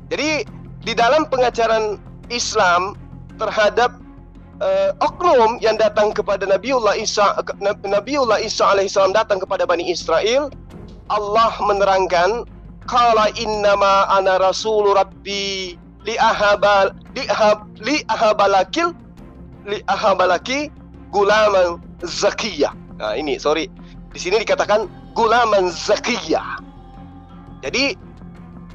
Jadi di dalam pengajaran Islam terhadap oknum yang datang kepada Nabiullah Isa alaihissalam datang kepada Bani Israel, Allah menerangkan, qala innama ana rasulu rabbi liahabalaki gulaman zakiyah. Nah ini, sorry, di sini dikatakan gulaman zakiyah. Jadi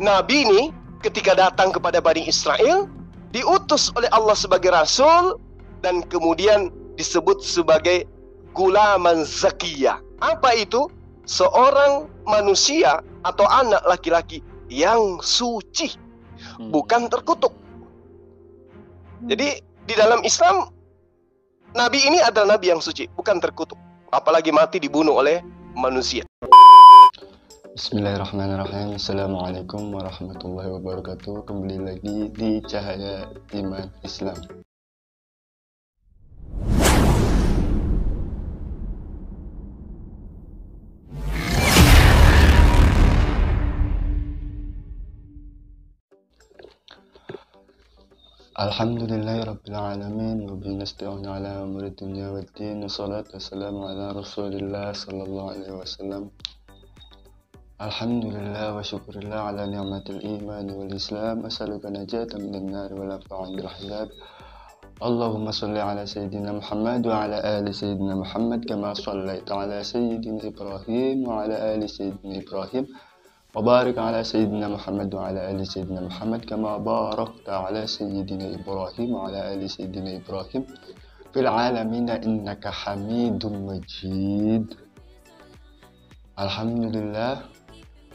Nabi ini ketika datang kepada Bani Israel diutus oleh Allah sebagai rasul dan kemudian disebut sebagai gulaman zakiyah. Apa itu? Seorang manusia atau anak laki-laki yang suci, bukan terkutuk. Jadi di dalam Islam, Nabi ini adalah Nabi yang suci, bukan terkutuk. Apalagi mati dibunuh oleh manusia. Bismillahirrahmanirrahim. Assalamualaikum warahmatullahi wabarakatuh. Kembali lagi di Cahaya Iman Islam. Alhamdulillahi rabbil alamin wa bihi nasta'inu ala umuri dunya waddin, wassalatu wassalamu ala Rasulillah sallallahu alaihi wasallam. Alhamdulillah wa syukurillah ala ni'matil iman wal islam, as'aluka najatan minan nar wal afwan bil hisab. Allahumma shalli ala sayyidina Muhammad wa ala ali sayyidina Muhammad kama shallaita ala sayyidina Ibrahim wa ala ali sayyidina Ibrahim wa barik ala sayyidina Muhammad wa ala ali sayyidina Muhammad kama barakta ala sayyidina Ibrahim wa ala ali sayyidina Ibrahim fil alamin innaka Hamidum Majid. Alhamdulillah,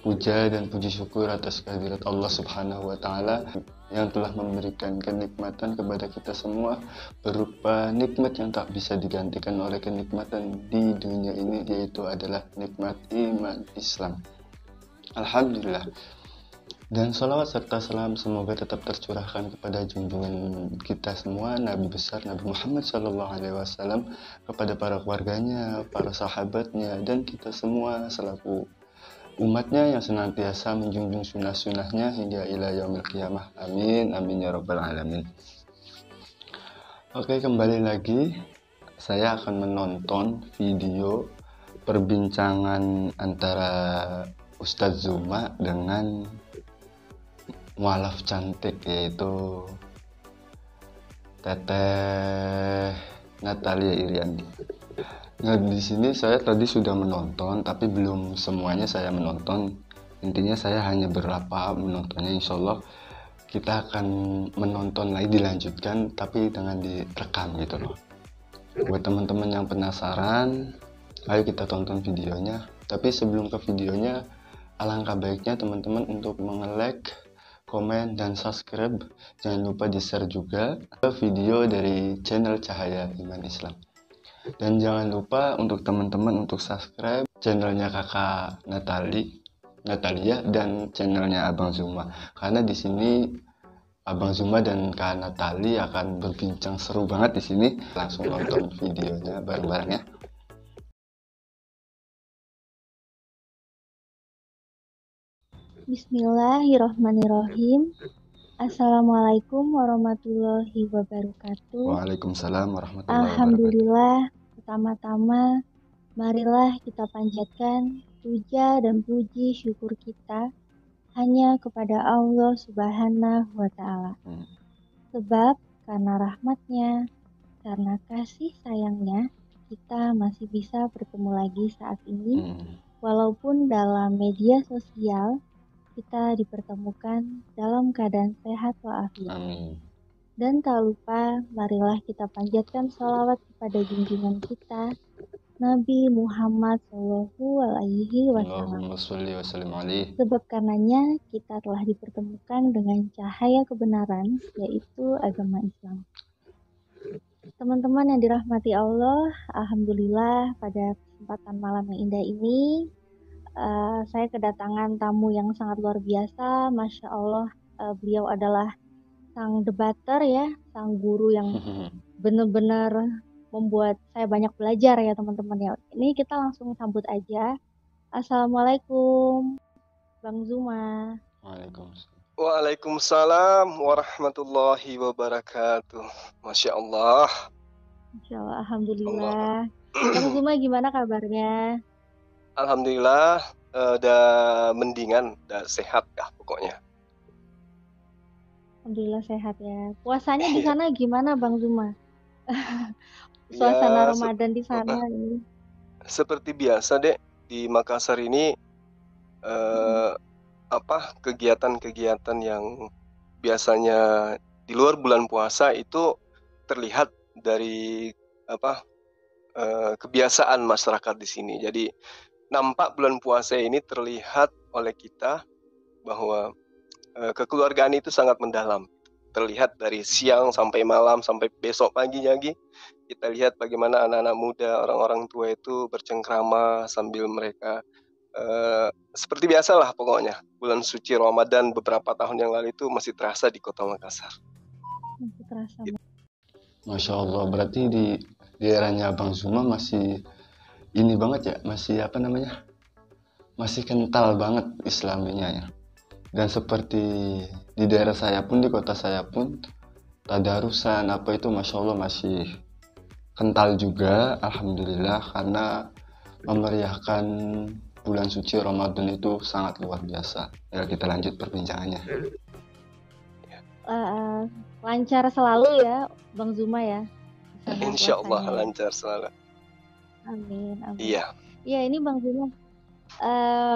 puja dan puji syukur atas kehadirat Allah Subhanahu wa Ta'ala yang telah memberikan kenikmatan kepada kita semua berupa nikmat yang tak bisa digantikan oleh kenikmatan di dunia ini, yaitu adalah nikmat iman Islam. Alhamdulillah, dan salawat serta salam semoga tetap tercurahkan kepada junjungan kita semua, Nabi besar Nabi Muhammad SAW, kepada para keluarganya, para sahabatnya, dan kita semua selaku umatnya yang senantiasa menjunjung sunnah-sunnahnya hingga ila yaumil qiyamah. Amin, amin ya rabbal alamin. Oke, kembali lagi saya akan menonton video perbincangan antara Ustadz Zuma dengan mualaf cantik, yaitu Teteh Natalia Iriandi. Nah, di sini saya tadi sudah menonton, tapi belum semuanya saya menonton. Intinya saya hanya berlapar menontonnya. Insya Allah kita akan menonton lagi, dilanjutkan, tapi dengan direkam gitu loh. Buat teman-teman yang penasaran, ayo kita tonton videonya. Tapi sebelum ke videonya, alangkah baiknya teman-teman untuk nge-like, komen, dan subscribe. Jangan lupa di-share juga ke video dari channel Cahaya Iman Islam. Dan jangan lupa untuk teman-teman untuk subscribe channelnya kakak Natalia dan channelnya Abang Zuma. Karena di sini Abang Zuma dan Kak Natali akan berbincang seru banget di sini. Langsung nonton videonya bareng-bareng ya. Bismillahirrahmanirrahim. Assalamualaikum warahmatullahi wabarakatuh. Waalaikumsalam warahmatullahi wabarakatuh. Alhamdulillah, pertama-tama marilah kita panjatkan puja dan puji syukur kita hanya kepada Allah Subhanahu wa Ta'ala. Sebab karena rahmatnya, karena kasih sayangnya, kita masih bisa bertemu lagi saat ini. Walaupun dalam media sosial kita dipertemukan dalam keadaan sehat walafiat. Dan tak lupa, marilah kita panjatkan sholawat kepada junjungan kita, Nabi Muhammad SAW. Sebab karenanya kita telah dipertemukan dengan cahaya kebenaran, yaitu agama Islam. Teman-teman yang dirahmati Allah, alhamdulillah pada kesempatan malam yang indah ini, saya kedatangan tamu yang sangat luar biasa. Masya Allah, beliau adalah sang debater ya, sang guru yang benar-benar membuat saya banyak belajar ya teman-teman ya. Ini kita langsung sambut aja. Assalamualaikum Bang Zuma. Waalaikumsalam. Waalaikumsalam warahmatullahi wabarakatuh. Masya Allah. Insya Allah, Allah. alhamdulillah. Bang Zuma gimana kabarnya? Alhamdulillah, udah mendingan, udah sehat ya pokoknya. Alhamdulillah sehat ya. Puasanya di Iya. sana gimana Bang Zuma? Suasana Ya, Ramadan di sana ini. seperti biasa dek di Makassar ini Mm-mm. kegiatan-kegiatan yang biasanya di luar bulan puasa itu terlihat dari apa kebiasaan masyarakat di sini. Jadi nampak bulan puasa ini terlihat oleh kita bahwa kekeluargaan itu sangat mendalam. Terlihat dari siang sampai malam sampai besok pagi lagi. Kita lihat bagaimana anak-anak muda, orang-orang tua itu bercengkrama sambil mereka seperti biasalah pokoknya. Bulan suci Ramadan beberapa tahun yang lalu itu masih terasa di Kota Makassar. Masih terasa. Masya Allah, berarti di daerahnya Bang Zuma masih ini banget ya, masih apa namanya, masih kental banget Islaminya ya. Dan seperti di daerah saya pun, di kota saya pun, tadarusan apa itu Masya Allah masih kental juga, Alhamdulillah, karena memeriahkan bulan suci Ramadan itu sangat luar biasa. Ya kita lanjut perbincangannya. Lancar selalu ya Bang Zuma ya. Di sana Insya Allah puasanya. lancar selalu. Amin, amin. Iya. Iya ini Bang Zuma.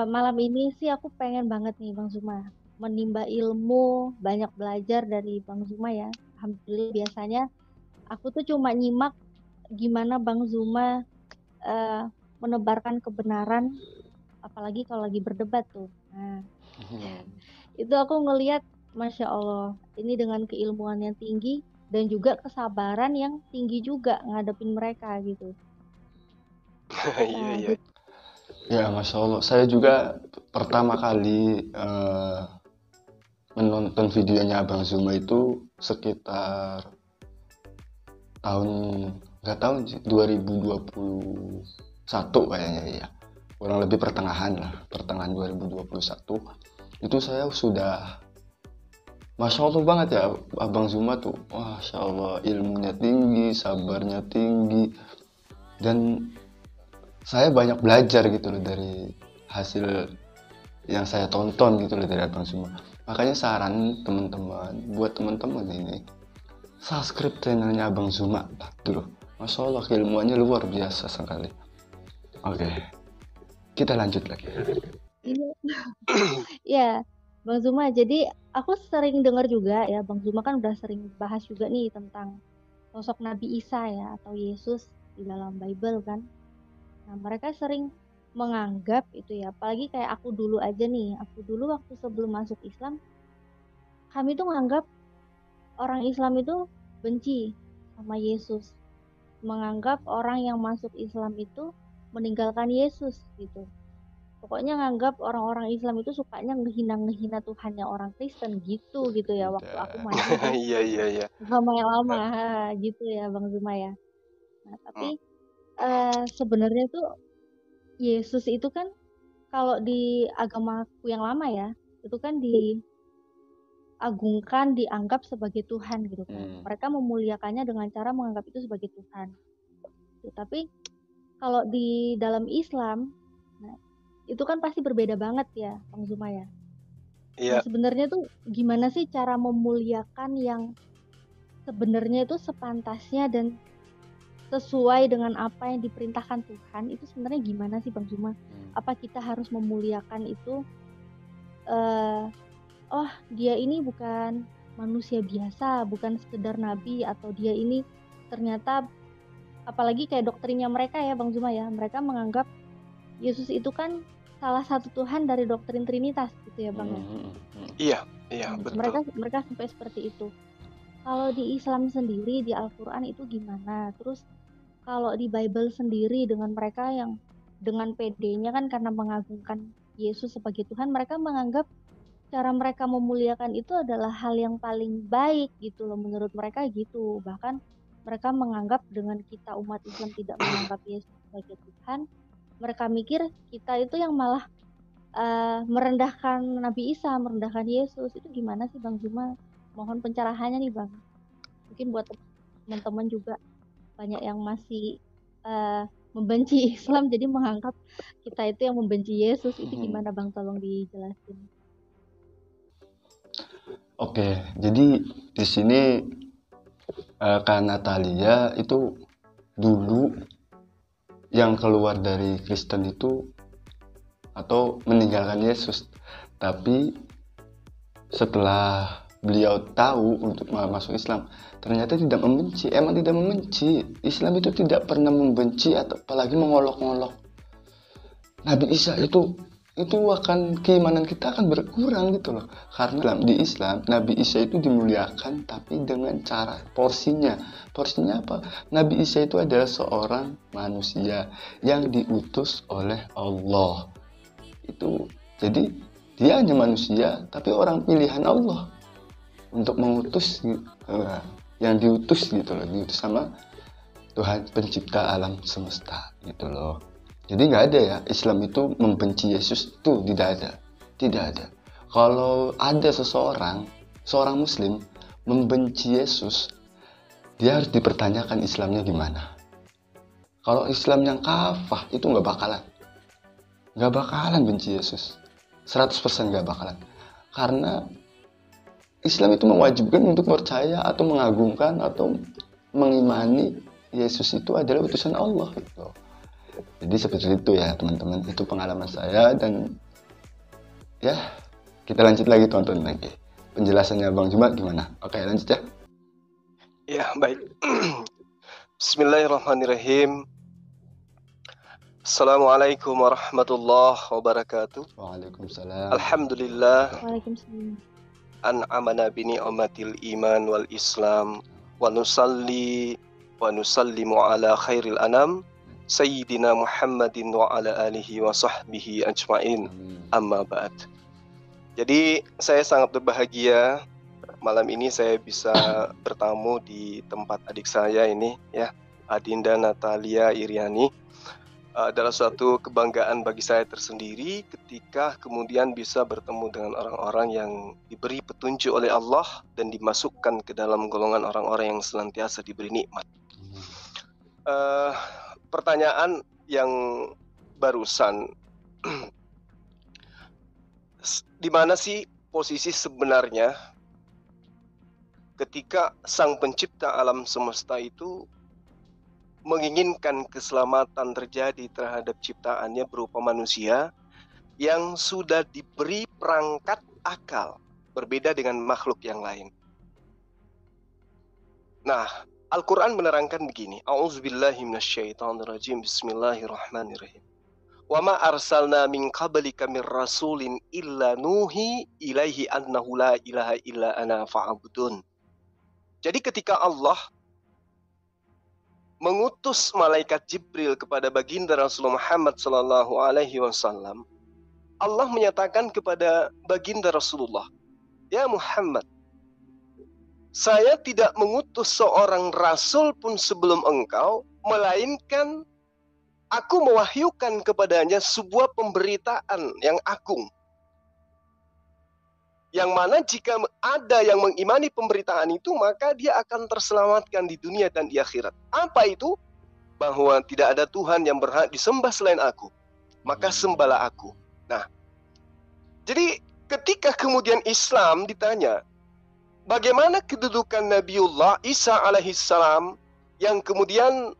Malam ini sih aku pengen banget nih Bang Zuma menimba ilmu, banyak belajar dari Bang Zuma ya. Alhamdulillah biasanya aku tuh cuma nyimak gimana Bang Zuma menebarkan kebenaran, apalagi kalau lagi berdebat tuh. Nah, itu aku ngelihat, Masya Allah, ini dengan keilmuan yang tinggi dan juga kesabaran yang tinggi juga ngadepin mereka gitu. Iya, iya. Ya Masya Allah, saya juga pertama kali menonton videonya Abang Zuma itu sekitar tahun, nggak tahu sih, 2021 kayaknya ya, kurang lebih pertengahan 2021 itu saya sudah Masya Allah banget ya Abang Zuma tuh. Masya Allah, ilmunya tinggi, sabarnya tinggi, dan saya banyak belajar gitu loh dari hasil yang saya tonton gitu loh dari Abang Zuma. Makanya saran teman-teman, buat teman-teman ini, subscribe channelnya Abang Zuma dulu. Masya Allah, keilmuannya luar biasa sekali. Oke, kita lanjut lagi. Ya, Bang Zuma, jadi aku sering dengar juga ya, Bang Zuma kan udah sering bahas juga nih tentang sosok Nabi Isa ya, atau Yesus di dalam Bible kan. Nah, mereka sering menganggap itu ya, apalagi kayak aku dulu aja nih, aku dulu waktu sebelum masuk Islam, kami tuh menganggap orang Islam itu benci sama Yesus. Menganggap orang yang masuk Islam itu meninggalkan Yesus gitu. Pokoknya nganggap orang-orang Islam itu sukanya ngehina Tuhannya orang Kristen gitu ya waktu aku masih di Iya. agama yang lama gitu ya Bang Zuma ya. Nah, tapi sebenarnya tuh Yesus itu kan kalau di agamaku yang lama ya, itu kan diagungkan, dianggap sebagai Tuhan gitu kan. Mereka memuliakannya dengan cara menganggap itu sebagai Tuhan. Tapi kalau di dalam Islam, nah, itu kan pasti berbeda banget ya, Bang Zuma ya. Iya. Nah, sebenarnya tuh gimana sih cara memuliakan yang sebenarnya itu sepantasnya dan sesuai dengan apa yang diperintahkan Tuhan, itu sebenarnya gimana sih Bang Zuma? Apa kita harus memuliakan itu oh dia ini bukan manusia biasa, bukan sekedar nabi, atau dia ini ternyata, apalagi kayak doktrinnya mereka ya Bang Zuma ya, mereka menganggap Yesus itu kan salah satu Tuhan dari doktrin Trinitas gitu ya Bang ya. Iya, betul. Mereka sampai seperti itu. Kalau di Islam sendiri, di Al-Quran itu gimana? Terus kalau di Bible sendiri dengan mereka yang dengan PD-nya kan karena mengagungkan Yesus sebagai Tuhan, mereka menganggap cara mereka memuliakan itu adalah hal yang paling baik gitu loh, menurut mereka gitu. Bahkan mereka menganggap dengan kita umat Islam tidak menganggap Yesus sebagai Tuhan, mereka mikir kita itu yang malah merendahkan Nabi Isa, merendahkan Yesus. Itu gimana sih Bang Jumal? Mohon pencerahannya nih Bang. Mungkin buat teman-teman juga banyak yang masih membenci Islam, jadi menganggap kita itu yang membenci Yesus. Itu gimana Bang? Tolong dijelasin. Oke, jadi di sini Kak Natalia itu dulu yang keluar dari Kristen itu atau meninggalkan Yesus, tapi setelah beliau tahu untuk masuk Islam, ternyata tidak membenci. Emang tidak membenci. Islam itu tidak pernah membenci atau apalagi mengolok-olok Nabi Isa. Itu akan keimanan kita akan berkurang gitu loh. Karena di Islam Nabi Isa itu dimuliakan, tapi dengan cara porsinya. Porsinya apa? Nabi Isa itu adalah seorang manusia yang diutus oleh Allah. Itu jadi dia hanya manusia, tapi orang pilihan Allah untuk mengutus, yang diutus gitu loh, diutus sama Tuhan pencipta alam semesta gitu loh. Jadi nggak ada ya Islam itu membenci Yesus, itu tidak ada. Kalau ada seorang Muslim membenci Yesus, dia harus dipertanyakan Islamnya gimana. Kalau Islam yang kafah itu nggak bakalan benci Yesus, 100% nggak bakalan. Karena Islam itu mewajibkan untuk percaya atau mengagungkan atau mengimani Yesus itu adalah utusan Allah gitu. Jadi seperti itu ya teman-teman, itu pengalaman saya. Dan ya kita lanjut lagi, tonton lagi penjelasannya Bang Jumat gimana. Oke, lanjut ya. Ya, baik. Bismillahirrahmanirrahim. Assalamualaikum warahmatullahi wabarakatuh. Waalaikumsalam. Alhamdulillah. Waalaikumsalam. An'amana bi ni'matil iman wal islam wa nusalli wa nusallimu ala khairil anam sayyidina Muhammadin wa ala alihi wa sahbihi ajma'in. Amma ba'd. Jadi saya sangat berbahagia malam ini saya bisa bertamu di tempat adik saya ini ya, Adinda Natalia Iriani. Adalah suatu kebanggaan bagi saya tersendiri ketika kemudian bisa bertemu dengan orang-orang yang diberi petunjuk oleh Allah dan dimasukkan ke dalam golongan orang-orang yang senantiasa diberi nikmat. Pertanyaan yang barusan, di mana sih posisi sebenarnya ketika Sang Pencipta alam semesta itu menginginkan keselamatan terjadi terhadap ciptaannya berupa manusia yang sudah diberi perangkat akal, berbeda dengan makhluk yang lain. Nah, Al-Quran menerangkan begini, A'udzubillahi minasyaitonirrajim, Bismillahirrahmanirrahim. Wa ma arsalna min qablika mir rasulin illa nuhi ilaihi annahu la ilaha illa ana fa'budun. Jadi ketika Allah mengutus malaikat Jibril kepada baginda Rasulullah Muhammad sallallahu alaihi wasallam, Allah menyatakan kepada baginda Rasulullah, "Ya Muhammad, saya tidak mengutus seorang rasul pun sebelum engkau, melainkan aku mewahyukan kepadanya sebuah pemberitaan yang agung. Yang mana jika ada yang mengimani pemberitaan itu, maka dia akan terselamatkan di dunia dan di akhirat. Apa itu? Bahwa tidak ada Tuhan yang berhak disembah selain aku. Maka sembahlah aku." Nah, jadi ketika kemudian Islam ditanya, bagaimana kedudukan Nabiullah Isa alaihissalam yang kemudian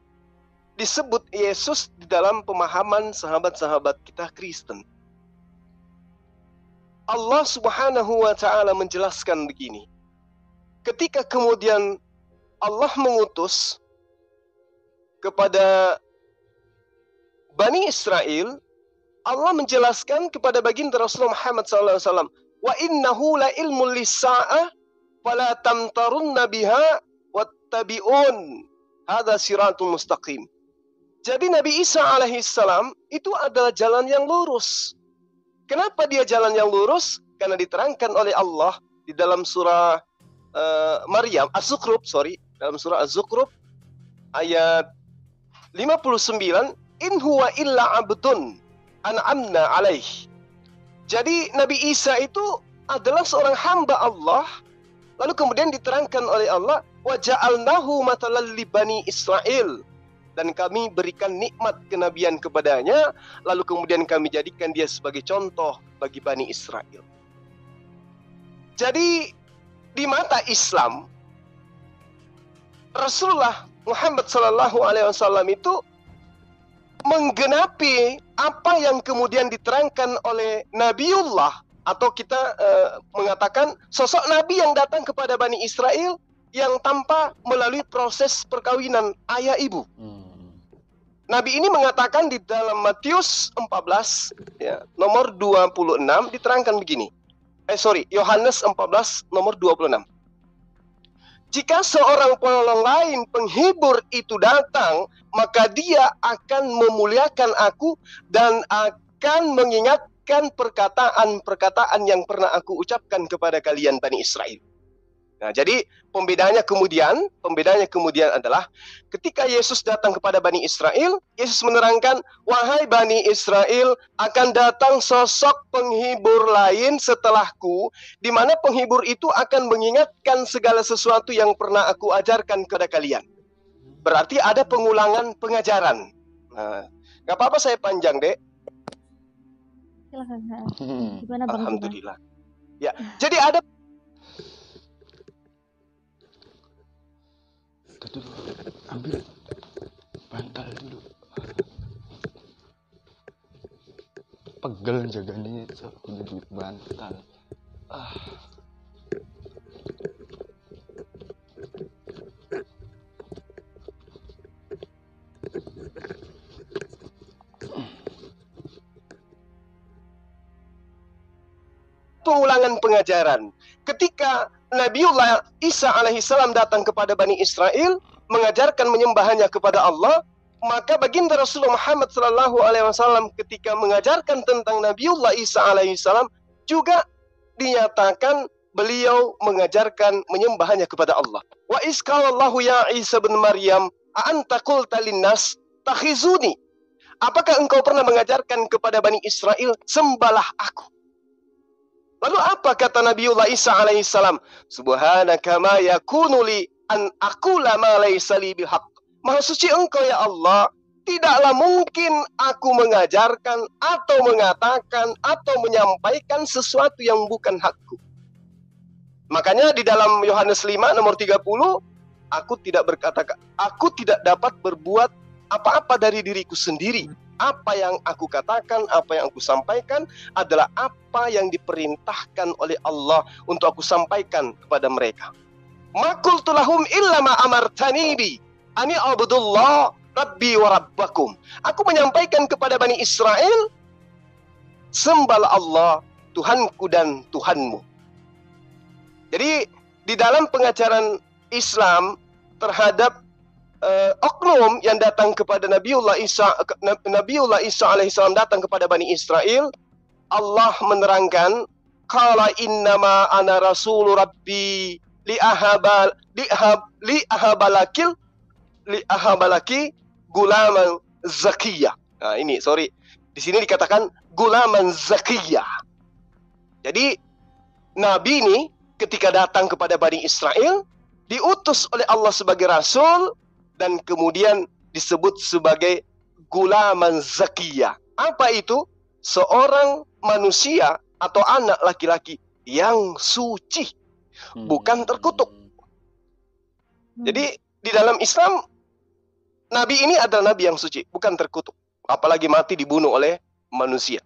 disebut Yesus di dalam pemahaman sahabat-sahabat kita Kristen? Allah Subhanahu wa ta'ala menjelaskan begini. Ketika kemudian Allah mengutus kepada Bani Israel, Allah menjelaskan kepada baginda Rasulullah Muhammad SAW, "Wa innahu la ilmul lis-sa'ah fala tamtarunna biha wattabi'un hadza siratul mustaqim." Jadi Nabi Isa alaihissalam itu adalah jalan yang lurus. Kenapa dia jalan yang lurus? Karena diterangkan oleh Allah di dalam surah Maryam, dalam surah Az-Zukhruf ayat 59, "In huwa illa abdun an'amna alaih Jadi Nabi Isa itu adalah seorang hamba Allah, lalu kemudian diterangkan oleh Allah, wa ja'alnahu matalan li bani Israel, dan kami berikan nikmat kenabian kepadanya, lalu kemudian kami jadikan dia sebagai contoh bagi Bani Israel. Jadi di mata Islam, Rasulullah Muhammad SAW itu menggenapi apa yang kemudian diterangkan oleh Nabiullah, atau kita mengatakan sosok Nabi yang datang kepada Bani Israel yang tanpa melalui proses perkawinan ayah ibu. Nabi ini mengatakan di dalam Matius 14 ya, nomor 26 diterangkan begini. Yohanes 14 nomor 26. Jika seorang penolong lain, penghibur itu datang, maka dia akan memuliakan aku dan akan mengingatkan perkataan-perkataan yang pernah aku ucapkan kepada kalian Bani Israel. Nah, jadi pembedanya kemudian adalah ketika Yesus datang kepada Bani Israel, Yesus menerangkan, wahai Bani Israel, akan datang sosok penghibur lain setelahku, di mana penghibur itu akan mengingatkan segala sesuatu yang pernah aku ajarkan kepada kalian. Berarti ada pengulangan pengajaran. Nah, gak apa-apa saya panjang, Dek. Silakan. Gimana Bang? Alhamdulillah. Ya, jadi ada dulu, ambil bantal dulu, pegel jaganya duduk bantal. pengulangan pengajaran. Ketika Nabiullah Isa alaihissalam datang kepada Bani Israel, mengajarkan menyembahnya kepada Allah, maka baginda Rasulullah Muhammad SAW ketika mengajarkan tentang Nabiullah Isa alaihissalam, juga dinyatakan beliau mengajarkan menyembahnya kepada Allah. Wa isqalallahu ya Isa bin Maryam, a'anta qulta linnas takhizuni. Apakah engkau pernah mengajarkan kepada Bani Israel, sembahlah aku? Lalu apa kata Nabiullah Isa alaihissalam? Subhanaka ma yakunu li an aqula ma laysa li bihaq. Maha suci engkau ya Allah, tidaklah mungkin aku mengajarkan atau mengatakan atau menyampaikan sesuatu yang bukan hakku. Makanya di dalam Yohanes 5 nomor 30, aku tidak dapat berbuat apa-apa dari diriku sendiri. Apa yang aku katakan, apa yang aku sampaikan adalah apa yang diperintahkan oleh Allah untuk aku sampaikan kepada mereka. Ma qultu lahum illa ma amartani bi ani abudullah rabbi wa rabbakum. Aku menyampaikan kepada Bani Israel, sembahlah Allah, Tuhanku dan Tuhanmu. Jadi di dalam pengajaran Islam terhadap oknum yang datang kepada Nabiullah Isa alaihissalam datang kepada Bani Israel, Allah menerangkan, qala innama ana rasulu rabbi li ahabalaki gulaman zakiyah. Nah, di sini dikatakan gulaman zakiyah. Jadi Nabi ini ketika datang kepada Bani Israel diutus oleh Allah sebagai rasul, dan kemudian disebut sebagai gulaman zakiyah. Apa itu? Seorang manusia atau anak laki-laki yang suci, bukan terkutuk. Jadi di dalam Islam, Nabi ini adalah Nabi yang suci, bukan terkutuk. Apalagi mati dibunuh oleh manusia.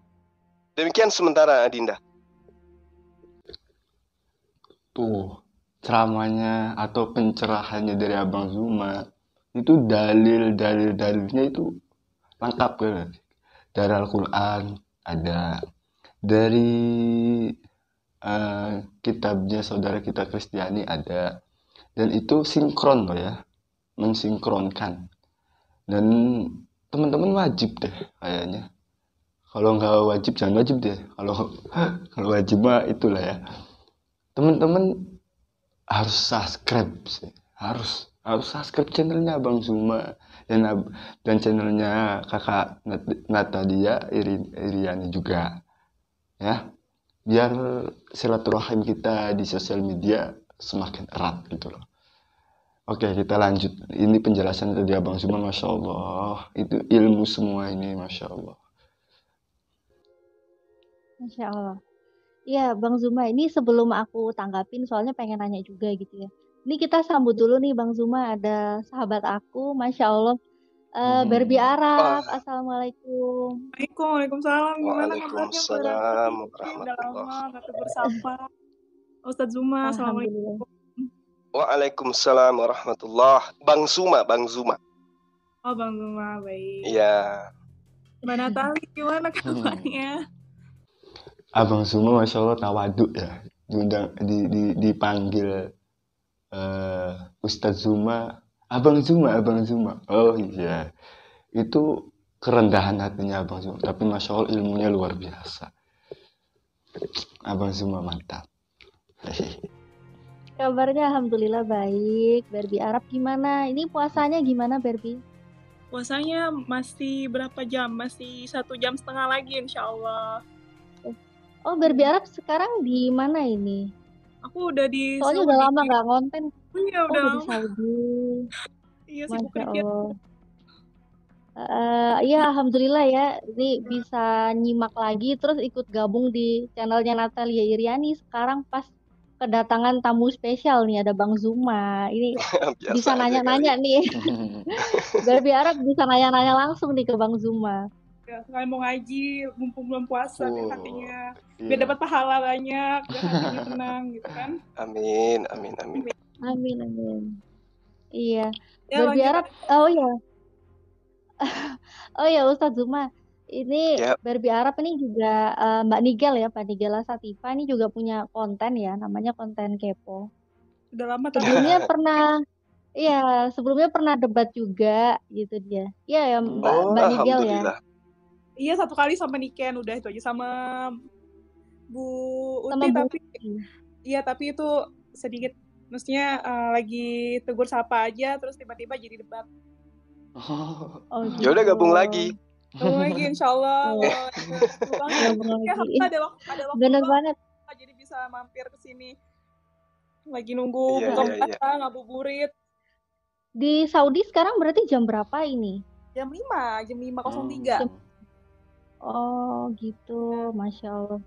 Demikian sementara Adinda. Tuh, ceramahnya atau pencerahannya dari Abang Zuma itu dalilnya itu lengkap kan? Dari Al-Quran ada, dari kitabnya saudara kita Kristiani ada, dan itu sinkron loh ya, mensinkronkan. Dan teman-teman wajib deh kayaknya. Kalau nggak wajib jangan wajib deh. Kalau wajib mah itulah ya. Teman-teman harus subscribe sih, harus subscribe channelnya Bang Zuma dan channelnya kakak Natalia Iriani juga ya. biar silaturahim kita di sosial media semakin erat gitu loh. Oke, kita lanjut. Ini penjelasan dari Abang Zuma, Masya Allah. Itu ilmu semua ini, Masya Allah. Masya Allah. Iya, Bang Zuma, ini sebelum aku tanggapin, soalnya pengen nanya juga gitu ya. Ini kita sambut dulu nih Bang Zuma, ada sahabat aku, Masya Allah. Barbie Arab, Ah, Assalamualaikum. Waalaikumsalam. Gimana kabarnya Pak Waalaikumsalam Raffi? Udah warahmatullah. lama nggak tegur sapa. Ustadz Zuma, Alhamdulillah. assalamualaikum. Waalaikumsalam warahmatullah. Bang Zuma. Oh Bang Zuma, baik. Iya. Mbak Natali, gimana kabarnya? Abang Zuma, Masya Allah, tawaduk ya. Dipanggil Ustadz Zuma, Abang Zuma. Oh iya, itu kerendahan hatinya Abang Zuma. Tapi Masya Allah, ilmunya luar biasa. Abang Zuma mantap. Kabarnya Alhamdulillah baik. Barbie Arab gimana? Ini puasanya gimana Barbie? Puasanya masih berapa jam? Masih 1,5 jam lagi insya Allah. Oh, Barbie Arab sekarang di mana ini? Aku udah di Soalnya Saudi. udah lama nggak konten. Iya, Oh, udah udah di lama. Saudi. Iya, sibuk Masya kerja. Allah. Iya, Alhamdulillah ya. Ini bisa nyimak lagi, terus ikut gabung di channelnya Natalia Iriani. Sekarang pas kedatangan tamu spesial nih, ada Bang Zuma. Ini Biasa bisa aja kali. nanya-nanya nih. Barbie Arab bisa nanya-nanya langsung nih ke Bang Zuma. Ya, sekalian mau ngaji, mumpung belum puasa, biar Oh, hatinya, iya. biar dapat pahala banyak, biar hatinya tenang gitu kan. Amin. Amin. Iya. Ya, Barbie lanjut. Arab, oh ya Ustadz Zuma, ini Ya. Barbie Arab ini juga Mbak Nigel ya, Mbak Nigel Satifa ini juga punya konten ya, namanya konten kepo. Udah lama tapi Sebelumnya pernah debat juga gitu dia. Iya ya Mbak Oh, Mbak Nigel ya. alhamdulillah. iya 1 kali sama Niken, udah itu aja sama Bu Sama Uti, Bu tapi iya, tapi itu sedikit, maksudnya lagi tegur sapa aja terus tiba-tiba jadi debat. Oh Ya udah gitu. gabung lagi. Gabung lagi insyaallah. Iya. Gabung Ya, lagi. ada waktu Bener luang, banget. jadi bisa mampir ke sini. Lagi nunggu Iya, buka iya. puasa, ngabuburit. Di Saudi sekarang berarti jam berapa ini? Jam 5:03. Oh gitu, Masya Allah.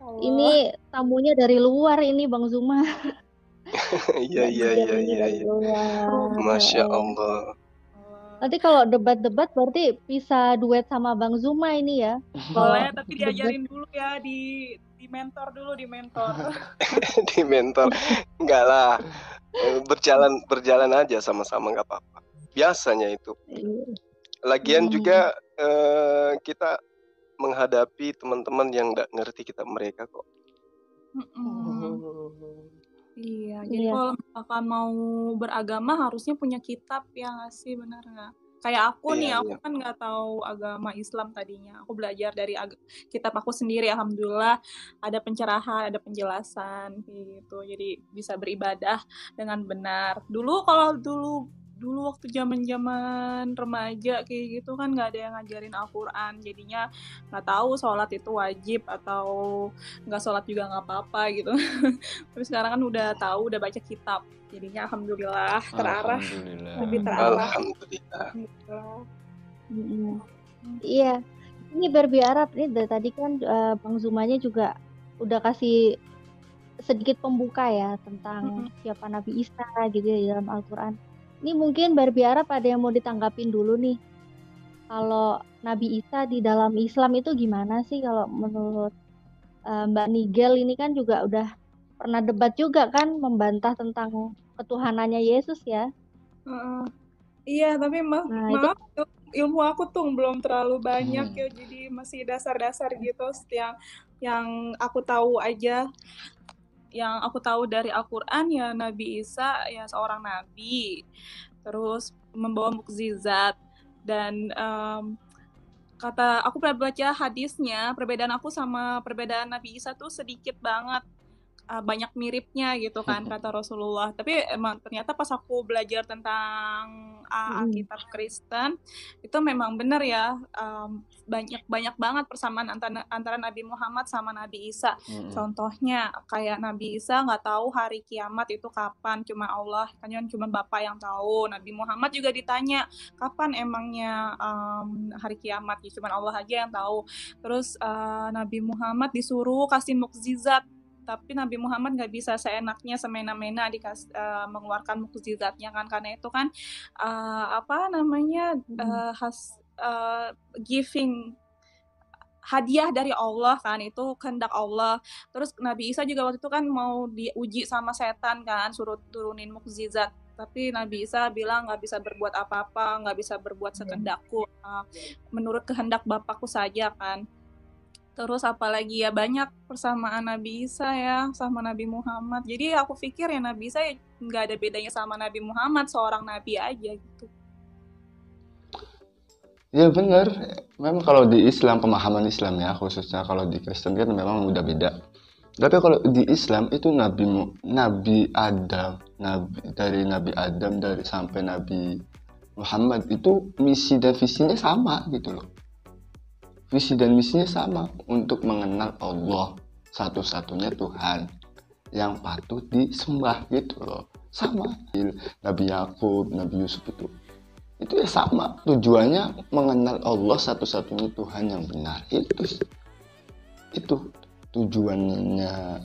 Allah. Ini tamunya dari luar ini Bang Zuma. Iya. Dari luar. Masya Allah. Nanti kalau debat-debat berarti bisa duet sama Bang Zuma ini ya. Boleh, tapi diajarin dulu ya, di mentor dulu, di mentor. Di mentor. Enggak lah. Berjalan aja sama-sama, nggak apa-apa. Biasanya itu. Lagian juga kita menghadapi teman-teman yang nggak ngerti mereka kok. Iya, jadi kalau misalkan mau beragama harusnya punya kitab ya nggak sih, benar nggak? Kayak aku nih, aku kan nggak tahu agama Islam tadinya. Aku belajar dari kitab aku sendiri, alhamdulillah ada pencerahan, ada penjelasan gitu. Jadi bisa beribadah dengan benar. Dulu waktu zaman remaja kayak gitu kan nggak ada yang ngajarin Al-Quran, jadinya nggak tahu sholat itu wajib atau nggak sholat juga nggak apa-apa gitu. Tapi sekarang kan udah tahu, udah baca kitab, jadinya alhamdulillah terarah, lebih terarah. Alhamdulillah. Iya, ini Barbie Arab ini dari tadi kan Bang Zumanya juga udah kasih sedikit pembuka ya tentang siapa Nabi Isa gitu ya dalam Al-Quran. Ini mungkin Barbie Arab ada yang mau ditanggapin dulu nih. Kalau Nabi Isa di dalam Islam itu gimana sih kalau menurut Mbak Nigel ini kan juga udah pernah debat juga kan membantah tentang ketuhanannya Yesus ya. Iya, tapi maaf ilmu aku tuh belum terlalu banyak ya, jadi masih dasar-dasar gitu. Yang aku tahu aja, yang aku tahu dari Al-Quran ya Nabi Isa ya seorang nabi, terus membawa mukjizat, dan aku pernah baca hadisnya, perbedaan aku sama perbedaan Nabi Isa tuh sedikit banget. banyak miripnya gitu kan kata Rasulullah. Tapi emang ternyata pas aku belajar tentang Alkitab Kristen itu memang benar ya, banyak banget persamaan antara Nabi Muhammad sama Nabi Isa. Contohnya kayak Nabi Isa nggak tahu hari kiamat itu kapan, cuma Allah kan, cuma Bapa yang tahu. Nabi Muhammad juga ditanya kapan emangnya hari kiamat, ya cuma Allah aja yang tahu. Terus Nabi Muhammad disuruh kasih mukjizat, tapi Nabi Muhammad nggak bisa seenaknya semena-mena mengeluarkan mukjizatnya kan, karena itu kan giving hadiah dari Allah kan, itu kehendak Allah. Terus Nabi Isa juga waktu itu kan mau diuji sama setan kan, suruh turunin mukjizat, tapi Nabi Isa bilang nggak bisa berbuat apa-apa, nggak bisa berbuat sekehendakku, menurut kehendak Bapakku saja kan. Terus apalagi ya, banyak persamaan Nabi Isa ya sama Nabi Muhammad. Jadi aku pikir ya Nabi Isa nggak ada bedanya sama Nabi Muhammad, seorang Nabi aja gitu. Ya benar, memang kalau di Islam, pemahaman Islam ya, khususnya kalau di Kristen kan memang udah beda. Tapi kalau di Islam itu Nabi Adam, dari Nabi Adam sampai Nabi Muhammad itu misi dan visinya sama gitu loh. Visi dan misinya sama, untuk mengenal Allah satu-satunya Tuhan yang patut disembah gitu loh. Sama Nabi Yakub, Nabi Yusuf itu ya sama, tujuannya mengenal Allah satu-satunya Tuhan yang benar. Itu tujuannya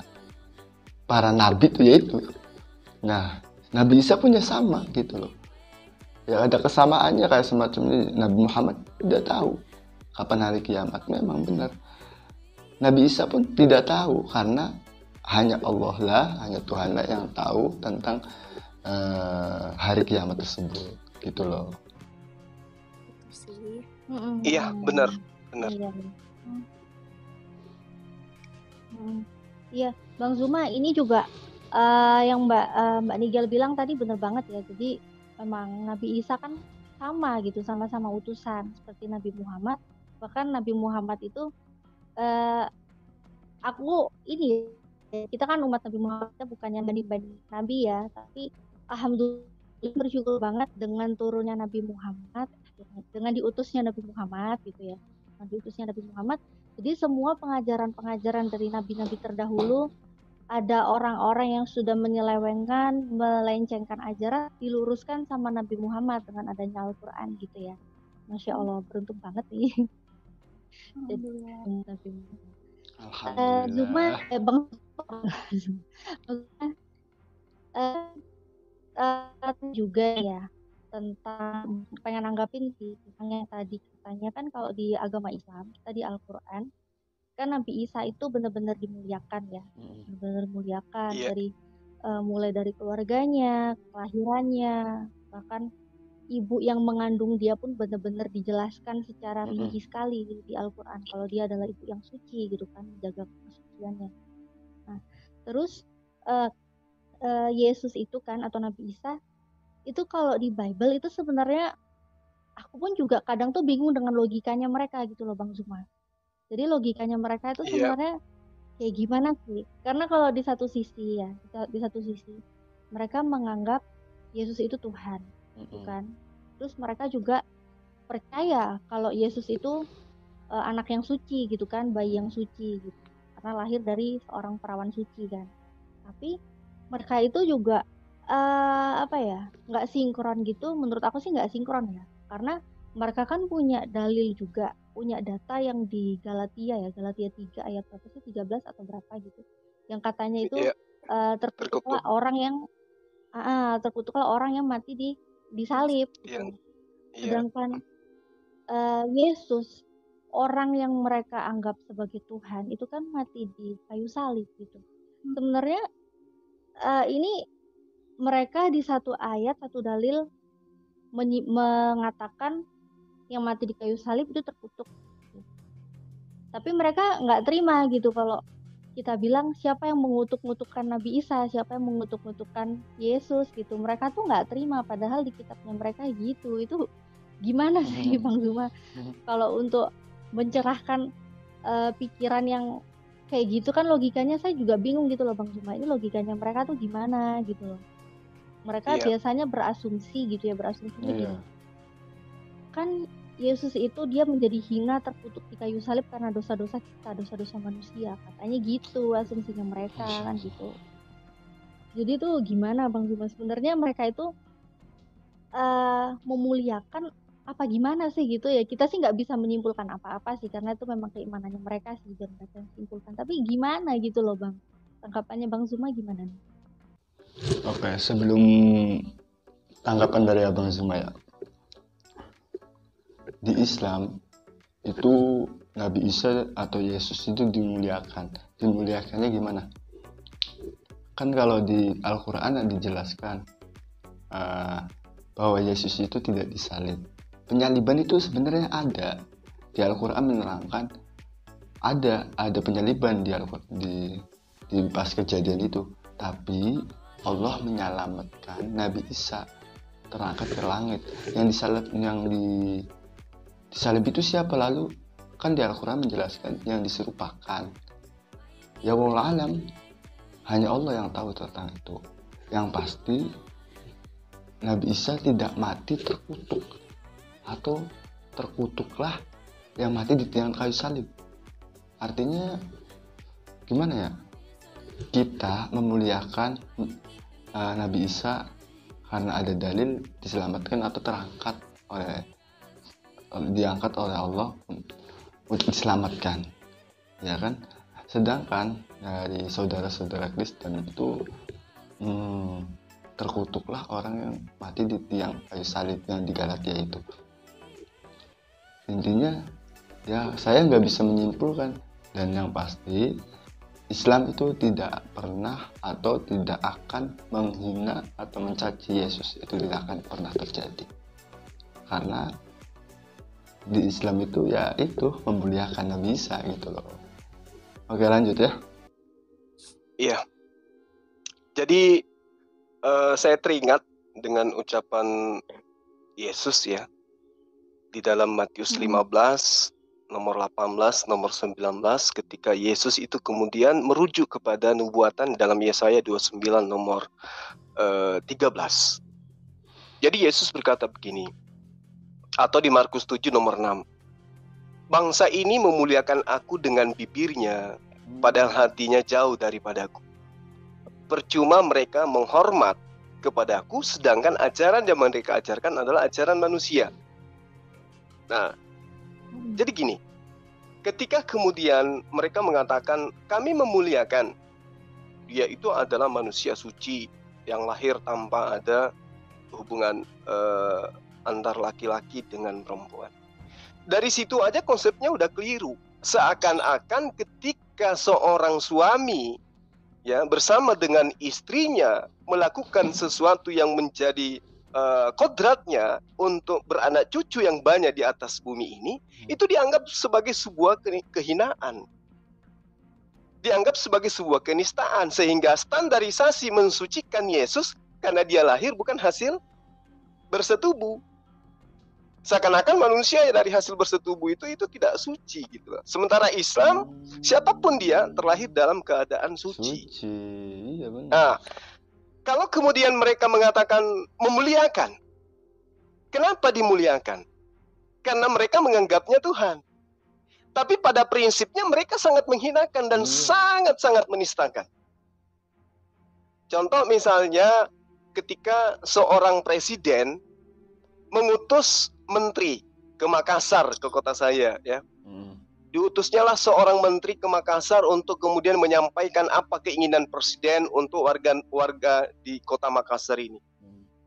para nabi itu, yaitu. Nah, Nabi Isa punya sama gitu loh. Ya ada kesamaannya kayak semacam ini. Nabi Muhammad udah tahu kapan hari kiamat, memang benar. Nabi Isa pun tidak tahu, karena hanya Allah lah, hanya Tuhan lah yang tahu tentang hari kiamat tersebut gitu loh. Iya, benar. Iya, Bang Zuma, ini juga yang Mbak Nigel bilang tadi benar banget ya. Jadi memang Nabi Isa kan sama gitu, sama-sama utusan seperti Nabi Muhammad. Bahkan Nabi Muhammad itu kita kan umat Nabi Muhammad, kita bukannya banding-banding Nabi ya, tapi alhamdulillah bersyukur banget dengan turunnya Nabi Muhammad, dengan diutusnya Nabi Muhammad gitu ya, jadi semua pengajaran dari nabi-nabi terdahulu, ada orang-orang yang sudah menyelewengkan, melencengkan ajaran, diluruskan sama Nabi Muhammad dengan adanya Al-Quran gitu ya. Masya Allah, beruntung banget nih. Zuma, Bang juga ya, tentang pengen nanggapin sih yang tadi katanya kan, kalau di agama Islam kita di Al-Quran kan Nabi Isa itu benar-benar dimuliakan ya, benar-benar dimuliakan dari mulai dari keluarganya, kelahirannya, bahkan ibu yang mengandung dia pun benar-benar dijelaskan secara rinci sekali di Al-Quran kalau dia adalah ibu yang suci gitu kan, menjaga kesuciannya. Nah, terus Yesus itu kan, atau Nabi Isa itu kalau di Bible itu sebenarnya aku pun juga kadang tuh bingung dengan logikanya mereka gitu loh Bang Zuma. Jadi logikanya mereka itu sebenarnya kayak gimana sih? Karena kalau di satu sisi mereka menganggap Yesus itu Tuhan, gitu kan. Terus mereka juga percaya kalau Yesus itu anak yang suci gitu kan, bayi yang suci gitu, karena lahir dari seorang perawan suci kan. Tapi mereka itu juga nggak sinkron gitu. Menurut aku sih nggak sinkron ya, karena mereka kan punya dalil juga, punya data yang di Galatia 3 ayat berapa sih, 13 atau berapa gitu, yang katanya itu terkutuklah orang yang mati di salib gitu. Sedangkan Yesus, orang yang mereka anggap sebagai Tuhan, itu kan mati di kayu salib gitu. Sebenarnya ini mereka di satu ayat, satu dalil mengatakan yang mati di kayu salib itu terkutuk. Tapi mereka nggak terima gitu kalau kita bilang siapa yang mengutuk-ngutukkan Nabi Isa, siapa yang mengutuk-ngutukkan Yesus gitu. Mereka tuh nggak terima, padahal di kitabnya mereka gitu. Itu gimana sih Bang Zuma kalau untuk mencerahkan pikiran yang kayak gitu kan logikanya saya juga bingung gitu loh Bang Zuma. Ini logikanya mereka tuh gimana gitu loh. Mereka biasanya berasumsi gitu ya, berasumsinya gini. Kan Yesus itu dia menjadi hina terkutuk di kayu salib karena dosa-dosa kita, dosa-dosa manusia. Katanya gitu asumsinya mereka kan gitu. Jadi tuh gimana Bang Zuma, sebenarnya mereka itu memuliakan apa gimana sih gitu ya. Kita sih nggak bisa menyimpulkan apa-apa sih karena itu memang keimanannya mereka sih dan mereka yang simpulkan. Tapi gimana gitu loh Bang. Tanggapannya Bang Zuma gimana nih? Oke, sebelum tanggapan dari Abang Zuma ya. Di Islam itu Nabi Isa atau Yesus itu dimuliakan. Dimuliakannya gimana? Kan kalau di Al-Quran dijelaskan bahwa Yesus itu tidak disalib. Penyaliban itu sebenarnya ada. Di Al-Quran menerangkan ada penyaliban di pas kejadian itu. Tapi Allah menyelamatkan Nabi Isa terangkat ke langit. Yang disalib itu siapa lalu? Kan di Al-Quran menjelaskan yang diserupakan. Ya wallahu alam, hanya Allah yang tahu tentang itu. Yang pasti Nabi Isa tidak mati terkutuk, atau terkutuklah yang mati di tiang kayu salib. Artinya gimana ya? Kita memuliakan Nabi Isa karena ada dalil diselamatkan atau diangkat oleh Allah untuk diselamatkan, ya kan? Sedangkan dari saudara-saudara Kristen itu terkutuklah orang yang mati di tiang kayu salib yang di Galatia itu. Intinya ya saya nggak bisa menyimpulkan, dan yang pasti Islam itu tidak pernah atau tidak akan menghina atau mencaci Yesus. Itu tidak akan pernah terjadi, karena di Islam itu ya itu memuliakan Nabi Isa gitu loh. Oke, lanjut ya. Iya. Jadi saya teringat dengan ucapan Yesus ya di dalam Matius 15 nomor 18, nomor 19, ketika Yesus itu kemudian merujuk kepada nubuatan dalam Yesaya 29 nomor 13. Jadi Yesus berkata begini, atau di Markus 7 nomor 6. Bangsa ini memuliakan aku dengan bibirnya, padahal hatinya jauh daripadaku. Percuma mereka menghormat kepadaku, sedangkan ajaran yang mereka ajarkan adalah ajaran manusia. Nah, jadi gini, ketika kemudian mereka mengatakan kami memuliakan, dia itu adalah manusia suci yang lahir tanpa ada hubungan antar laki-laki dengan perempuan. Dari situ aja konsepnya udah keliru. Seakan-akan ketika seorang suami ya bersama dengan istrinya melakukan sesuatu yang menjadi kodratnya untuk beranak cucu yang banyak di atas bumi ini, itu dianggap sebagai sebuah kehinaan, dianggap sebagai sebuah kenistaan, sehingga standarisasi mensucikan Yesus karena dia lahir bukan hasil bersetubuh. Seakan-akan manusia dari hasil bersetubuh itu tidak suci gitu loh. Sementara Islam, siapapun dia terlahir dalam keadaan suci. Iya benar. Nah, kalau kemudian mereka mengatakan memuliakan, kenapa dimuliakan? Karena mereka menganggapnya Tuhan. Tapi pada prinsipnya mereka sangat menghinakan dan sangat-sangat menistakan. Contoh misalnya ketika seorang presiden mengutus menteri ke Makassar, ke kota saya ya. Diutusnya lah seorang menteri ke Makassar untuk kemudian menyampaikan apa keinginan presiden untuk warga di kota Makassar ini.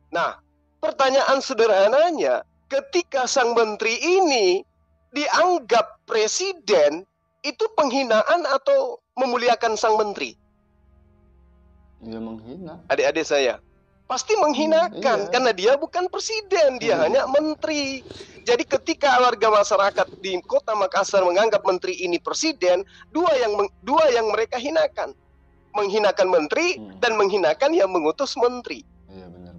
Nah, pertanyaan sederhananya, ketika sang menteri ini dianggap presiden, itu penghinaan atau memuliakan sang menteri? Dia menghina. Adik-adik saya, pasti menghinakan, karena dia bukan presiden, dia hanya menteri. Jadi ketika warga masyarakat di kota Makassar menganggap menteri ini presiden, dua yang mereka hinakan. Menghinakan menteri dan menghinakan yang mengutus menteri. Iya benar.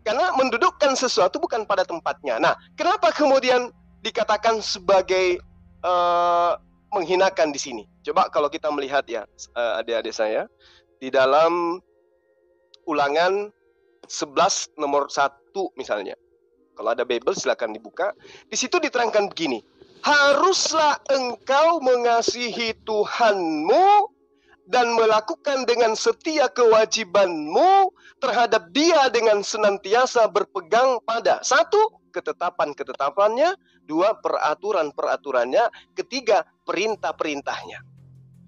Karena mendudukkan sesuatu bukan pada tempatnya. Nah, kenapa kemudian dikatakan sebagai menghinakan di sini. Coba kalau kita melihat ya, adik-adik saya, di dalam Ulangan 11 nomor 1 misalnya. Kalau ada Bible silakan dibuka. Di situ diterangkan begini. Haruslah engkau mengasihi Tuhanmu dan melakukan dengan setia kewajibanmu terhadap Dia dengan senantiasa berpegang pada 1. Ketetapan-ketetapannya, 2. Peraturan-peraturannya, 3. Perintah-perintahnya.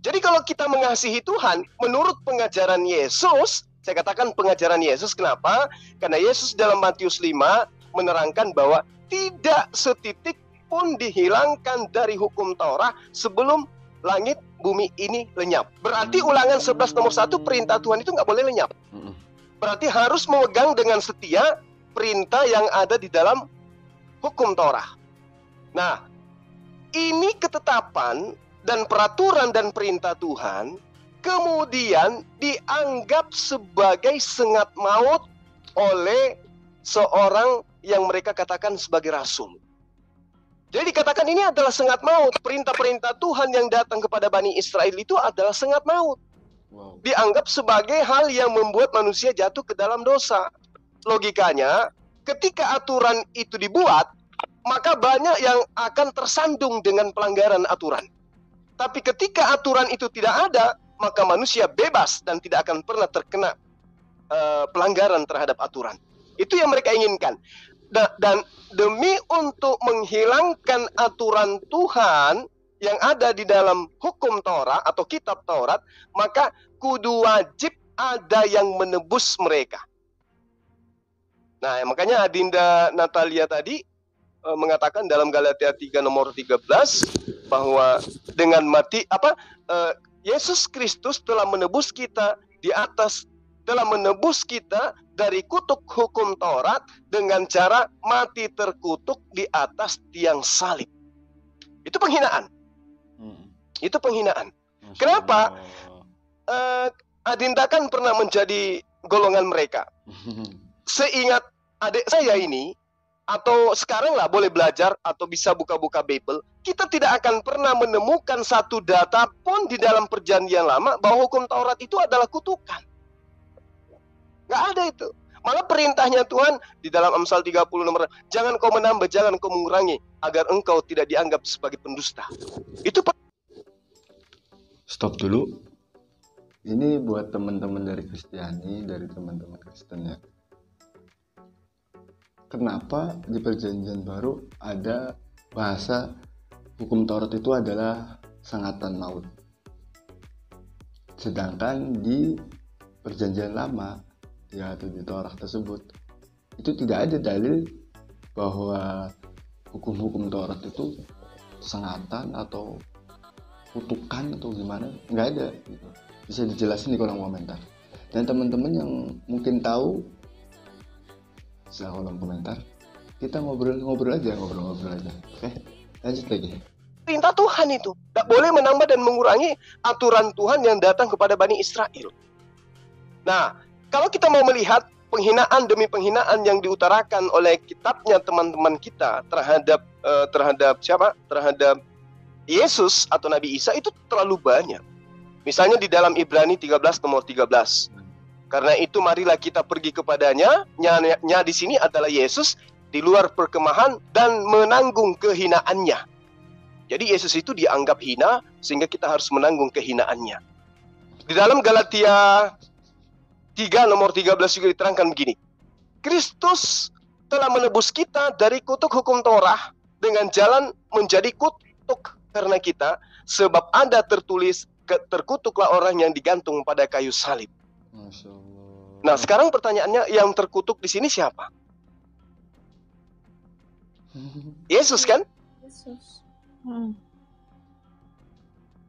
Jadi kalau kita mengasihi Tuhan, menurut pengajaran Yesus, saya katakan pengajaran Yesus, kenapa? Karena Yesus dalam Matius 5 menerangkan bahwa tidak setitik pun dihilangkan dari hukum Taurat sebelum langit bumi ini lenyap. Berarti Ulangan 11 nomor 1 perintah Tuhan itu nggak boleh lenyap. Berarti harus memegang dengan setia perintah yang ada di dalam hukum Taurat. Nah, ini ketetapan dan peraturan dan perintah Tuhan kemudian dianggap sebagai sengat maut oleh seorang yang mereka katakan sebagai rasul. Jadi dikatakan ini adalah sengat maut. Perintah-perintah Tuhan yang datang kepada Bani Israel itu adalah sengat maut. Dianggap sebagai hal yang membuat manusia jatuh ke dalam dosa. Logikanya, ketika aturan itu dibuat, maka banyak yang akan tersandung dengan pelanggaran aturan. Tapi ketika aturan itu tidak ada, maka manusia bebas dan tidak akan pernah terkena pelanggaran terhadap aturan. Itu yang mereka inginkan. Dan demi untuk menghilangkan aturan Tuhan yang ada di dalam hukum Taurat atau kitab Taurat, maka kudu wajib ada yang menebus mereka. Nah, makanya Adinda Natalia tadi mengatakan dalam Galatia 3 nomor 13 bahwa dengan mati Yesus Kristus telah menebus kita di atas, telah menebus kita dari kutuk hukum Taurat dengan cara mati terkutuk di atas tiang salib. Itu penghinaan. Itu penghinaan. Kenapa? Adinda kan pernah menjadi golongan mereka. Seingat adik saya ini, atau sekarang lah boleh belajar atau bisa buka-buka Bible, kita tidak akan pernah menemukan satu data pun di dalam perjanjian lama bahwa hukum Taurat itu adalah kutukan. Nggak ada itu. Malah perintahnya Tuhan di dalam Amsal 30 nomor, jangan kau menambah, jangan kau mengurangi, agar engkau tidak dianggap sebagai pendusta. Itu stop dulu. Ini buat teman-teman dari Kristiani, dari teman-teman Kristen ya. Kenapa di perjanjian baru ada bahasa hukum Taurat itu adalah sengatan maut, sedangkan di perjanjian lama ya, atau di Taurat tersebut itu tidak ada dalil bahwa hukum-hukum Taurat itu sengatan atau kutukan atau gimana, nggak ada gitu. Bisa dijelasin di kolom komentar. Dan teman-teman yang mungkin tahu, silahkan kolom komentar. Kita ngobrol aja. Oke, lanjut lagi. Perintah Tuhan itu tidak boleh menambah dan mengurangi aturan Tuhan yang datang kepada Bani Israel. Nah, kalau kita mau melihat penghinaan demi penghinaan yang diutarakan oleh kitabnya teman-teman kita terhadap siapa? Terhadap Yesus atau Nabi Isa itu terlalu banyak. Misalnya di dalam Ibrani 13 nomor 13. Karena itu marilah kita pergi kepadanya. Nya di sini adalah Yesus di luar perkemahan dan menanggung kehinaannya. Jadi Yesus itu dianggap hina sehingga kita harus menanggung kehinaannya. Di dalam Galatia 3 nomor 13 juga diterangkan begini. Kristus telah menebus kita dari kutuk hukum Taurat dengan jalan menjadi kutuk karena kita, sebab ada tertulis, terkutuklah orang yang digantung pada kayu salib. Masya Allah. Nah, sekarang pertanyaannya, yang terkutuk di sini siapa? Yesus kan? Yesus.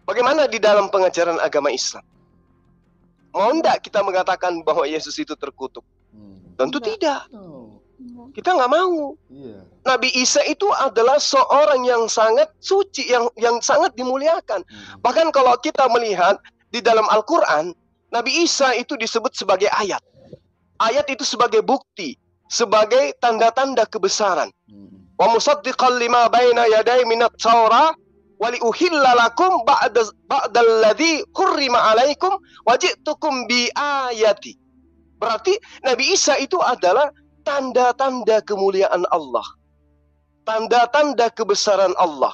Bagaimana di dalam pengajaran agama Islam? Mau enggak kita mengatakan bahwa Yesus itu terkutuk? Tentu tidak. Kita nggak mau. Nabi Isa itu adalah seorang yang sangat suci, yang sangat dimuliakan. Bahkan kalau kita melihat di dalam Al-Quran, Nabi Isa itu disebut sebagai ayat. Ayat itu sebagai bukti, sebagai tanda-tanda kebesaran. Wa musaddiqan lima baina yaday minat Taurah wa li uhilla lakum ba'dalladzi hurrima 'alaikum wa ji'tukum bi ayati. Berarti Nabi Isa itu adalah tanda-tanda kemuliaan Allah, tanda-tanda kebesaran Allah.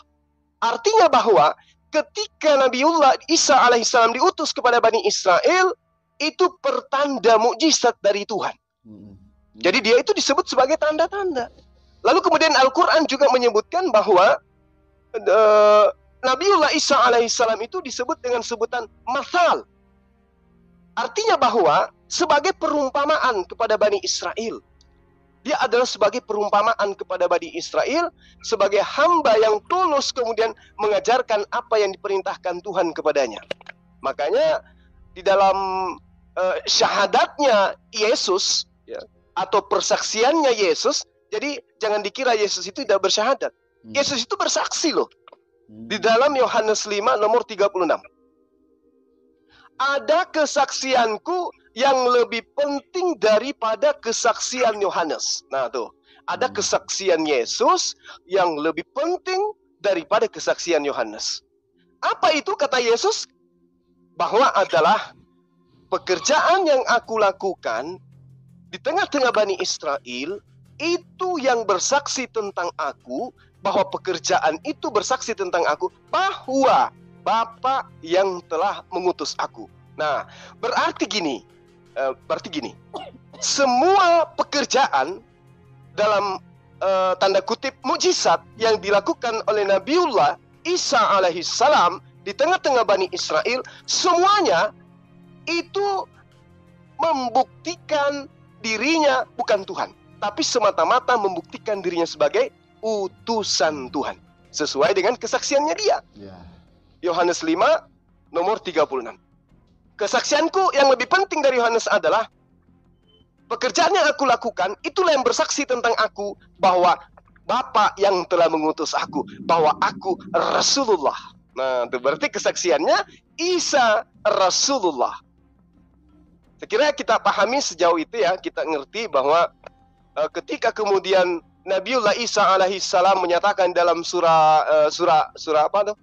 Artinya bahwa ketika Nabiullah Isa alaihissalam diutus kepada Bani Israel, itu pertanda mukjizat dari Tuhan. Jadi dia itu disebut sebagai tanda-tanda. Lalu kemudian Al-Quran juga menyebutkan bahwa Nabiullah Isa alaihissalam itu disebut dengan sebutan masal. Artinya bahwa sebagai perumpamaan kepada Bani Israel. Dia adalah sebagai perumpamaan kepada Bani Israel, sebagai hamba yang tulus kemudian mengajarkan apa yang diperintahkan Tuhan kepadanya. Makanya di dalam syahadatnya Yesus, ya, atau persaksiannya Yesus, jadi jangan dikira Yesus itu tidak bersyahadat. Yesus itu bersaksi loh. Di dalam Yohanes 5 nomor 36. Ada kesaksianku yang lebih penting daripada kesaksian Yohanes. Nah tuh, ada kesaksian Yesus yang lebih penting daripada kesaksian Yohanes. Apa itu kata Yesus? Bahwa adalah pekerjaan yang aku lakukan di tengah-tengah Bani Israel, itu yang bersaksi tentang aku, bahwa pekerjaan itu bersaksi tentang aku, bahwa Bapa yang telah mengutus aku. Nah, berarti gini, semua pekerjaan dalam tanda kutip mukjizat yang dilakukan oleh Nabiullah Isa alaihissalam di tengah-tengah Bani Israel, semuanya itu membuktikan dirinya bukan Tuhan, tapi semata-mata membuktikan dirinya sebagai utusan Tuhan, sesuai dengan kesaksiannya dia. Yohanes 5 nomor 36. Kesaksianku yang lebih penting dari Yohanes adalah pekerjaan yang aku lakukan, itulah yang bersaksi tentang aku, bahwa Bapa yang telah mengutus aku, bahwa aku Rasulullah. Nah, itu berarti kesaksiannya Isa Rasulullah. Saya kira kita pahami sejauh itu ya, kita ngerti bahwa ketika kemudian Nabiullah Isa alaihissalam menyatakan dalam surah apa tuh?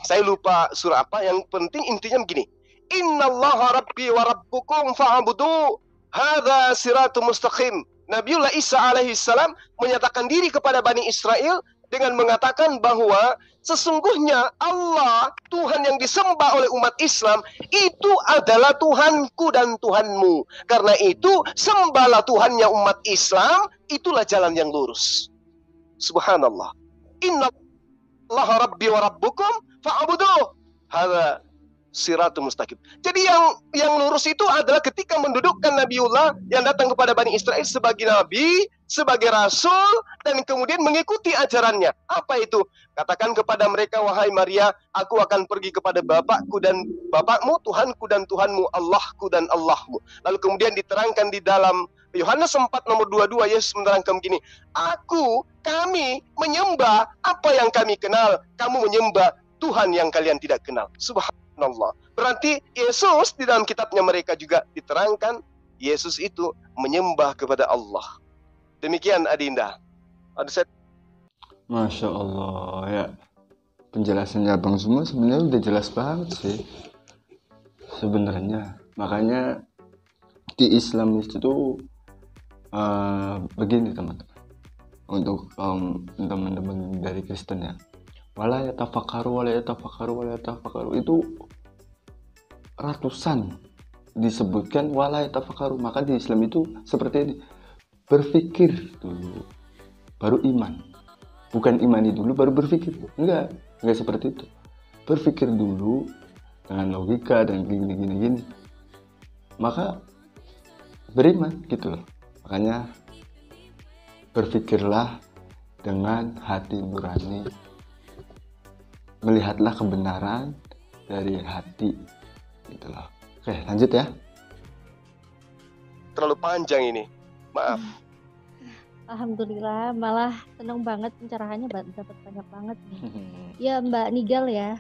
Saya lupa surah apa, yang penting intinya begini. Innallaha rabbi wa rabbukum fa'budu hadza siratum mustaqim. Nabiullah Isa alaihissalam menyatakan diri kepada Bani Israel dengan mengatakan bahwa sesungguhnya Allah, Tuhan yang disembah oleh umat Islam, itu adalah Tuhanku dan Tuhanmu. Karena itu sembahlah Tuhannya umat Islam, itulah jalan yang lurus. Subhanallah. Innallaha rabbi wa rabbukum fa'budu hadza siratul mustaqim. Jadi yang lurus itu adalah ketika mendudukkan Nabiullah yang datang kepada Bani Israel sebagai nabi, sebagai rasul, dan kemudian mengikuti ajarannya. Apa itu? Katakan kepada mereka, wahai Maria, aku akan pergi kepada Bapakku dan Bapakmu, Tuhanku dan Tuhanmu, Allahku dan Allahmu. Lalu kemudian diterangkan di dalam Yohanes 4 nomor 22, Yesus menerangkan begini, kami menyembah apa yang kami kenal, kamu menyembah Tuhan yang kalian tidak kenal. Subhanallah. Berarti Yesus di dalam kitabnya mereka juga diterangkan, Yesus itu menyembah kepada Allah. Demikian Adinda. Masya Allah ya. Penjelasannya Abang semua sebenarnya udah jelas banget sih. Sebenarnya. Makanya di Islam itu begini teman-teman. Untuk teman-teman dari Kristen ya. Wala yatafakkaru itu ratusan disebutkan wala yatafakkaru. Maka di Islam itu seperti ini, berpikir dulu baru iman, bukan imani dulu baru berpikir. Enggak seperti itu. Berpikir dulu dengan logika dan gini maka beriman gitu loh. Makanya berpikirlah dengan hati nurani, melihatlah kebenaran dari hati gitu loh. Oke, lanjut ya. Terlalu panjang ini, maaf. Alhamdulillah, malah seneng banget pencerahannya, dapat banyak banget nih. Ya Mbak Nigel ya.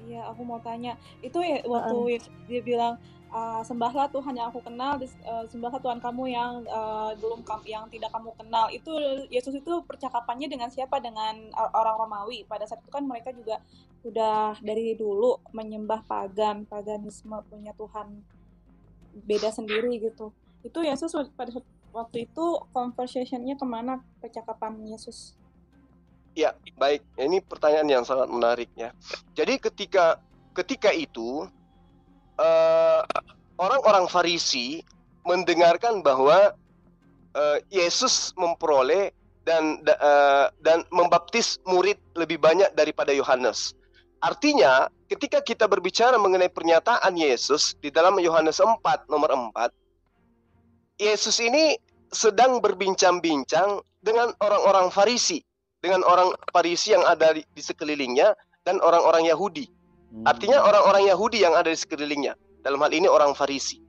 Iya, aku mau tanya. Itu ya waktu dia bilang sembahlah Tuhan yang aku kenal, sembahlah Tuhan kamu yang yang tidak kamu kenal. Itu Yesus itu percakapannya dengan siapa? Dengan orang Romawi. Pada saat itu kan mereka juga udah dari dulu menyembah paganisme, punya Tuhan beda sendiri gitu. Itu Yesus pada waktu itu conversation-nya kemana percakapan Yesus? Ya, baik. Ini pertanyaan yang sangat menarik ya. Jadi ketika itu orang-orang Farisi mendengarkan bahwa Yesus memperoleh dan membaptis murid lebih banyak daripada Yohanes. Artinya, ketika kita berbicara mengenai pernyataan Yesus di dalam Yohanes 4 nomor 4, Yesus ini sedang berbincang-bincang dengan orang-orang Farisi, dengan orang Farisi yang ada di sekelilingnya dan orang-orang Yahudi. Artinya orang-orang Yahudi yang ada di sekelilingnya. Dalam hal ini orang Farisi.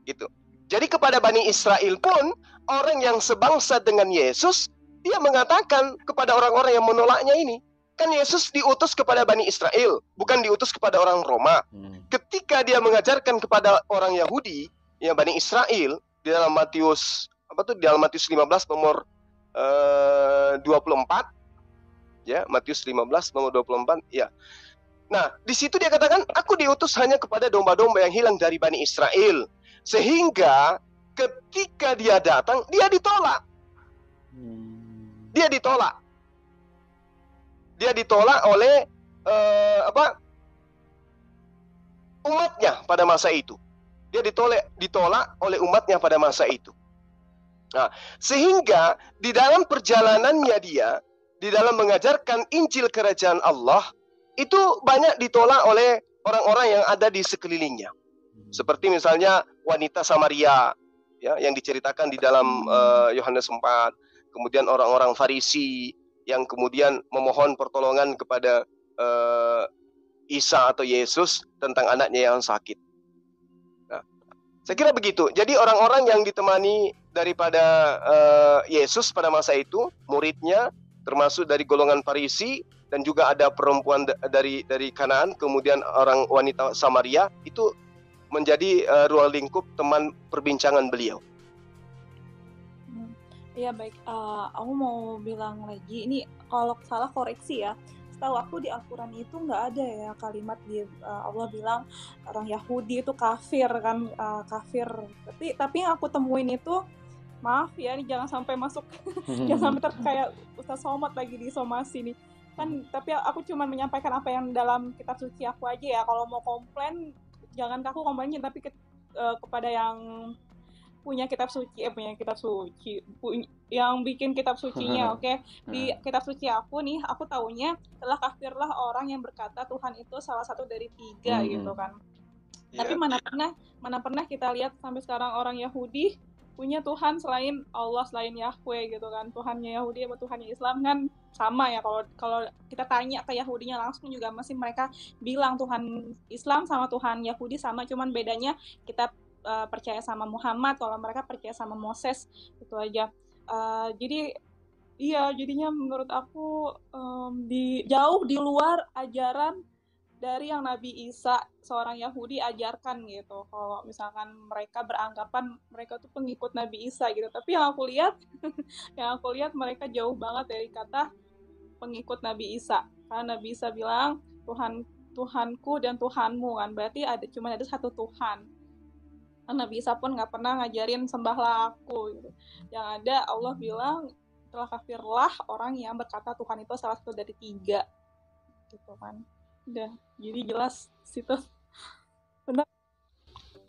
Gitu. Jadi kepada Bani Israel pun, orang yang sebangsa dengan Yesus, dia mengatakan kepada orang-orang yang menolaknya ini, kan Yesus diutus kepada Bani Israel, bukan diutus kepada orang Roma. Ketika dia mengajarkan kepada orang Yahudi, yang Bani Israel, di dalam Matius 15 nomor 24, ya, Matius 15 nomor 24, ya. Nah, di situ dia katakan, aku diutus hanya kepada domba-domba yang hilang dari Bani Israel. Sehingga ketika dia datang, dia ditolak. Dia ditolak. Dia ditolak oleh umatnya pada masa itu. Dia ditolak oleh umatnya pada masa itu. Nah, sehingga di dalam perjalanannya dia, di dalam mengajarkan Injil Kerajaan Allah, itu banyak ditolak oleh orang-orang yang ada di sekelilingnya. Seperti misalnya wanita Samaria, ya, yang diceritakan di dalam Yohanes 4. Kemudian orang-orang Farisi yang kemudian memohon pertolongan kepada Isa atau Yesus tentang anaknya yang sakit. Nah, saya kira begitu. Jadi orang-orang yang ditemani daripada Yesus pada masa itu, muridnya, termasuk dari golongan Farisi, dan juga ada perempuan dari Kanaan, kemudian orang wanita Samaria, itu menjadi ruang lingkup teman perbincangan beliau. Iya, baik. Aku mau bilang lagi, ini kalau salah koreksi ya. Setahu aku di Al-Quran itu nggak ada ya kalimat Allah bilang orang Yahudi itu kafir kan, kafir. Tapi yang aku temuin itu, maaf ya, ini jangan sampai masuk, jangan sampai kayak Ustaz Somad lagi di somasi nih. Kan, tapi aku cuma menyampaikan apa yang dalam kitab suci aku aja ya. Kalau mau komplain, jangan ke aku komplainnya, tapi kepada yang punya kitab suci, yang bikin kitab sucinya, oke? Di kitab suci aku nih, aku taunya telah kafirlah orang yang berkata Tuhan itu salah satu dari 3 gitu kan. Yeah. Tapi mana pernah kita lihat sampai sekarang orang Yahudi punya Tuhan selain Allah, selain Yahweh gitu kan. Tuhannya Yahudi sama Tuhannya Islam kan sama ya. Kalau kita tanya ke Yahudinya langsung juga masih mereka bilang Tuhan Islam sama Tuhan Yahudi sama, cuman bedanya kita percaya sama Muhammad, kalau mereka percaya sama Moses, itu aja. Jadi iya, jadinya menurut aku jauh di luar ajaran dari yang Nabi Isa seorang Yahudi ajarkan gitu. Kalau misalkan mereka beranggapan mereka tuh pengikut Nabi Isa gitu. Tapi yang aku lihat mereka jauh banget dari kata pengikut Nabi Isa. Karena Nabi Isa bilang Tuhanku dan Tuhanmu kan. Berarti cuma ada satu Tuhan. Karena Nabi Isa pun nggak pernah ngajarin sembahlah aku gitu. Yang ada Allah bilang telah kafirlah orang yang berkata Tuhan itu salah satu dari 3 gitu kan. Udah, jadi jelas situ. Benar.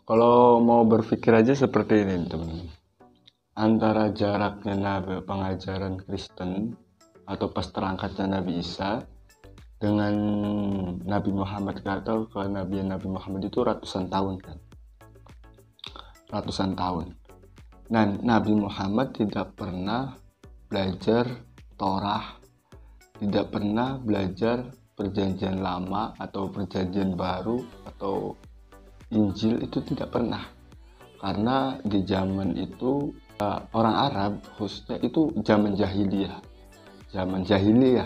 Kalau mau berpikir aja seperti ini, teman-teman. Antara jaraknya pengajaran Kristen atau pas terangkatnya Nabi Isa dengan Nabi Muhammad, atau ke Nabi Muhammad itu ratusan tahun kan. Ratusan tahun. Nah, Nabi Muhammad tidak pernah belajar Torah, tidak pernah belajar Perjanjian Lama atau Perjanjian Baru atau Injil, itu tidak pernah. Karena di zaman itu orang Arab khususnya itu zaman jahiliyah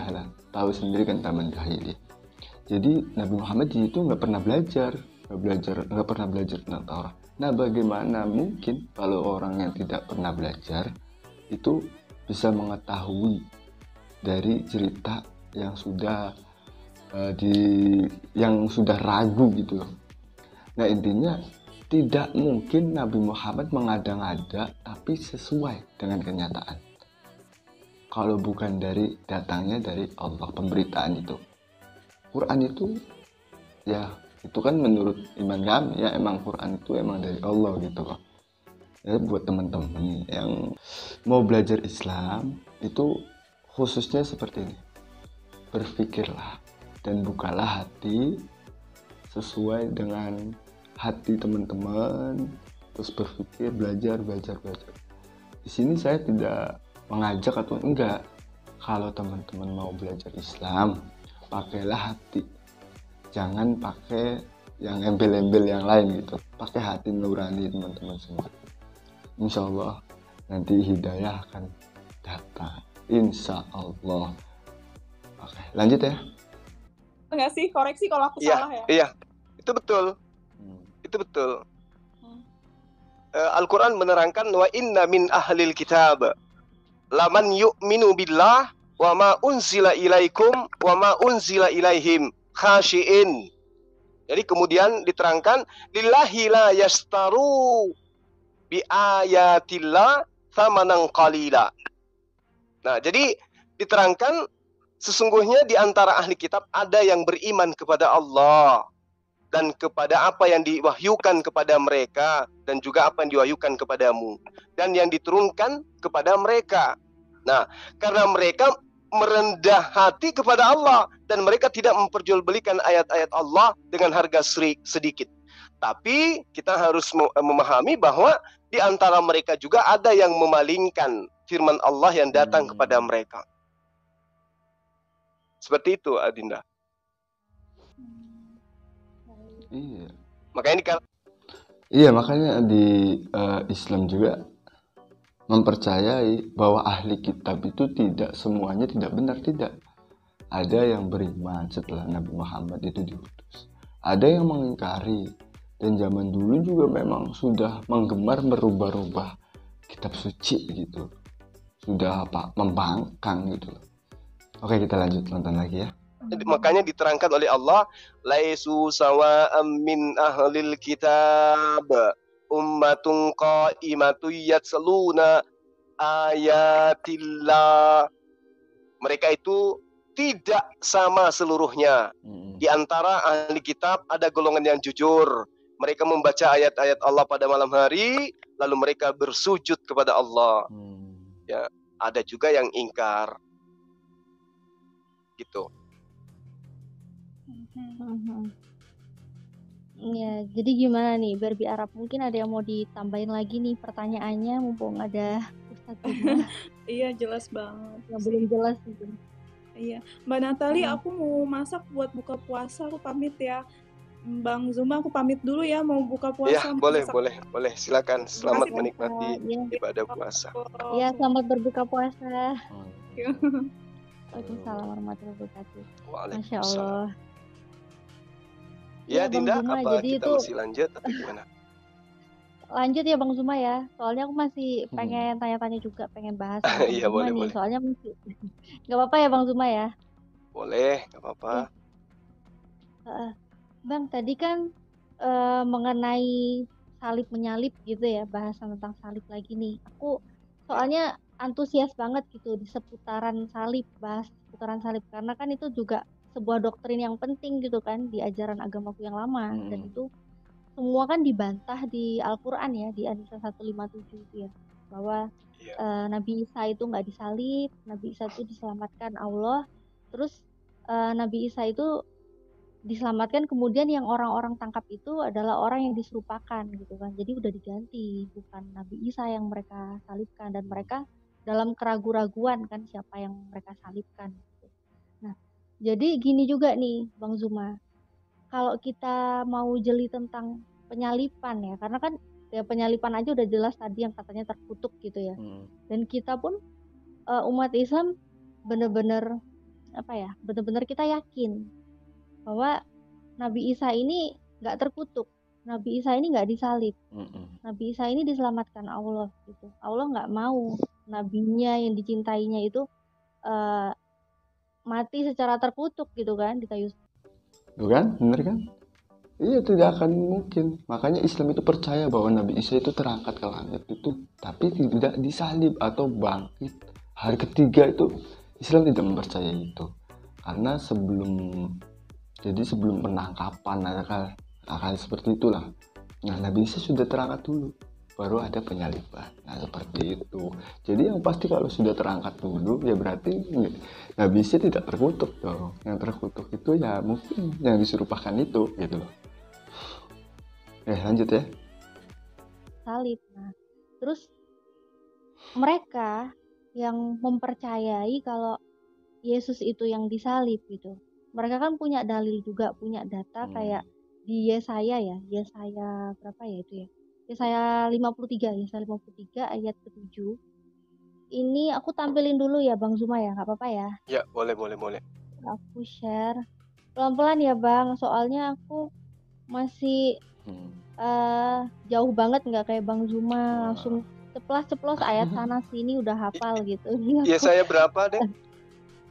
lah, tahu sendiri kan zaman jahiliyah. Jadi Nabi Muhammad di situ nggak pernah belajar tentang Taurat. Nah, bagaimana mungkin kalau orang yang tidak pernah belajar itu bisa mengetahui dari cerita yang sudah yang sudah ragu gitu loh. Nah, intinya tidak mungkin Nabi Muhammad mengada-ngada tapi sesuai dengan kenyataan. Kalau bukan datangnya dari Allah, pemberitaan itu. Quran itu ya itu kan menurut iman kami ya, emang Quran itu emang dari Allah gitu loh. Ya, buat teman-teman yang mau belajar Islam itu khususnya seperti ini, berpikirlah dan bukalah hati sesuai dengan hati teman-teman, terus berpikir, belajar. Di sini saya tidak mengajak atau enggak, kalau teman-teman mau belajar Islam pakailah hati, jangan pakai yang embel-embel yang lain gitu, pakai hati nurani teman-teman semua. Insya Allah nanti hidayah akan datang, insya Allah. Oke, lanjut ya. Enggak sih, koreksi kalau aku salah ya. Iya, itu betul. Itu betul. Al-Quran menerangkan wa inna min ahlil kitab laman yu'minu billah wa ma unzila ilaikum wa ma unzila ilaihim khashiin. Jadi kemudian diterangkan lillahi la yastaru bi ayatillah thamanan qalila. Nah, jadi diterangkan sesungguhnya di antara ahli kitab ada yang beriman kepada Allah dan kepada apa yang diwahyukan kepada mereka dan juga apa yang diwahyukan kepadamu dan yang diturunkan kepada mereka. Nah, karena mereka merendah hati kepada Allah dan mereka tidak memperjualbelikan ayat-ayat Allah dengan harga sedikit. Tapi kita harus memahami bahwa di antara mereka juga ada yang memalingkan firman Allah yang datang kepada mereka. Seperti itu, Adinda. Iya. Makanya di Islam juga mempercayai bahwa ahli kitab itu tidak semuanya tidak benar, tidak. Ada yang beriman setelah Nabi Muhammad itu diutus. Ada yang mengingkari, dan zaman dulu juga memang sudah menggemar merubah-rubah kitab suci gitu. Sudah membangkang gitu. Oke, kita lanjut nonton lagi ya. Makanya diterangkan oleh Allah, laisu sawa'am min ahlil kitab ummatun qa'imatu yatsluna ayatillah. Mereka itu tidak sama seluruhnya. Di antara ahli kitab ada golongan yang jujur. Mereka membaca ayat-ayat Allah pada malam hari, lalu mereka bersujud kepada Allah. Ya, ada juga yang ingkar. Gitu. Iya, jadi gimana nih Barbie Arab? Mungkin ada yang mau ditambahin lagi nih pertanyaannya, mumpung ada Ustadz Bima. Iya, jelas banget. Yang belum jelas gitu. Iya, Mbak Natali, aku mau masak buat buka puasa, aku pamit ya. Bang Zuma, aku pamit dulu ya, mau buka puasa. Ya, boleh, silakan. Selamat menikmati ibadah puasa. Iya, selamat berbuka puasa. Waalaikumsalam warahmatullahi wabarakatuh. Masya Allah. Ya, Dinda, Zuma, apa jadi kita itu masih lanjut atau gimana? Lanjut ya Bang Zuma ya, soalnya aku masih pengen tanya-tanya juga, pengen bahas sama Iya, Zuma nih, boleh. soalnya masih nggak apa-apa ya Bang Zuma ya? Boleh, nggak apa-apa. Bang, tadi kan mengenai salib menyalip gitu ya, bahasan tentang salib lagi nih. Aku soalnya antusias banget gitu di seputaran salib, bahas seputaran salib, karena kan itu juga sebuah doktrin yang penting gitu kan di ajaran agamaku yang lama, dan itu semua kan dibantah di Al-Quran ya, di An-Nisa 157 itu ya, bahwa Nabi Isa itu nggak disalib, Nabi Isa itu diselamatkan Allah, terus Nabi Isa itu diselamatkan, kemudian yang orang-orang tangkap itu adalah orang yang diserupakan gitu kan, jadi udah diganti, bukan Nabi Isa yang mereka salibkan, dan mereka dalam keraguan-raguan kan siapa yang mereka salibkan gitu. Nah, jadi gini juga nih Bang Zuma, kalau kita mau jeli tentang penyalipan ya, karena kan ya penyalipan aja udah jelas tadi yang katanya terkutuk gitu ya, dan kita pun umat Islam bener-bener kita yakin bahwa Nabi Isa ini nggak terkutuk, Nabi Isa ini nggak disalib, Nabi Isa ini diselamatkan Allah gitu. Allah nggak mau nabinya yang dicintainya itu mati secara terkutuk gitu kan di kayu. Tuh kan, bener kan? Iya, tidak akan mungkin. Makanya Islam itu percaya bahwa Nabi Isa itu terangkat ke langit itu, tapi tidak disalib atau bangkit hari ketiga itu. Islam tidak mempercayai itu. Karena sebelum penangkapan akan seperti itulah. Nah, Nabi Isa sudah terangkat dulu, baru ada penyaliban. Nah, seperti itu. Jadi yang pasti kalau sudah terangkat dulu, ya berarti Nabi Isa tidak terkutuk dong. Yang terkutuk itu ya mungkin yang diserupakan itu, gitu loh. Lanjut ya. Salib. Nah, terus mereka yang mempercayai kalau Yesus itu yang disalib gitu. Mereka kan punya dalil juga, punya data kayak di Yesaya berapa ya itu ya? Yesaya 53 ayat ke-7. Ini aku tampilin dulu ya Bang Zuma ya, nggak apa-apa ya? Ya, boleh. Aku share pelan-pelan ya Bang, soalnya aku masih jauh banget, nggak kayak Bang Zuma langsung ceplos ayat sana sini udah hafal gitu. Yesaya berapa deh?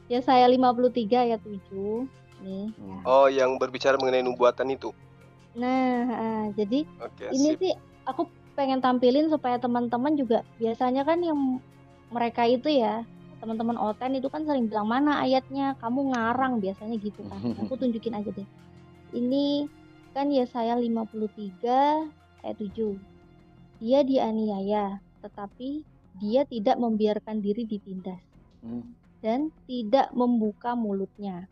Yesaya 53 ayat 7 nih. Oh, yang berbicara mengenai nubuatan itu. Nah, jadi ini sih aku pengen tampilin supaya teman-teman juga, biasanya kan yang mereka itu ya, teman-teman Oten itu kan sering bilang mana ayatnya, kamu ngarang biasanya gitu kan. Aku tunjukin aja deh. Ini kan Yesaya 53 ayat 7. Dia dianiaya, tetapi dia tidak membiarkan diri ditindas. Dan tidak membuka mulutnya.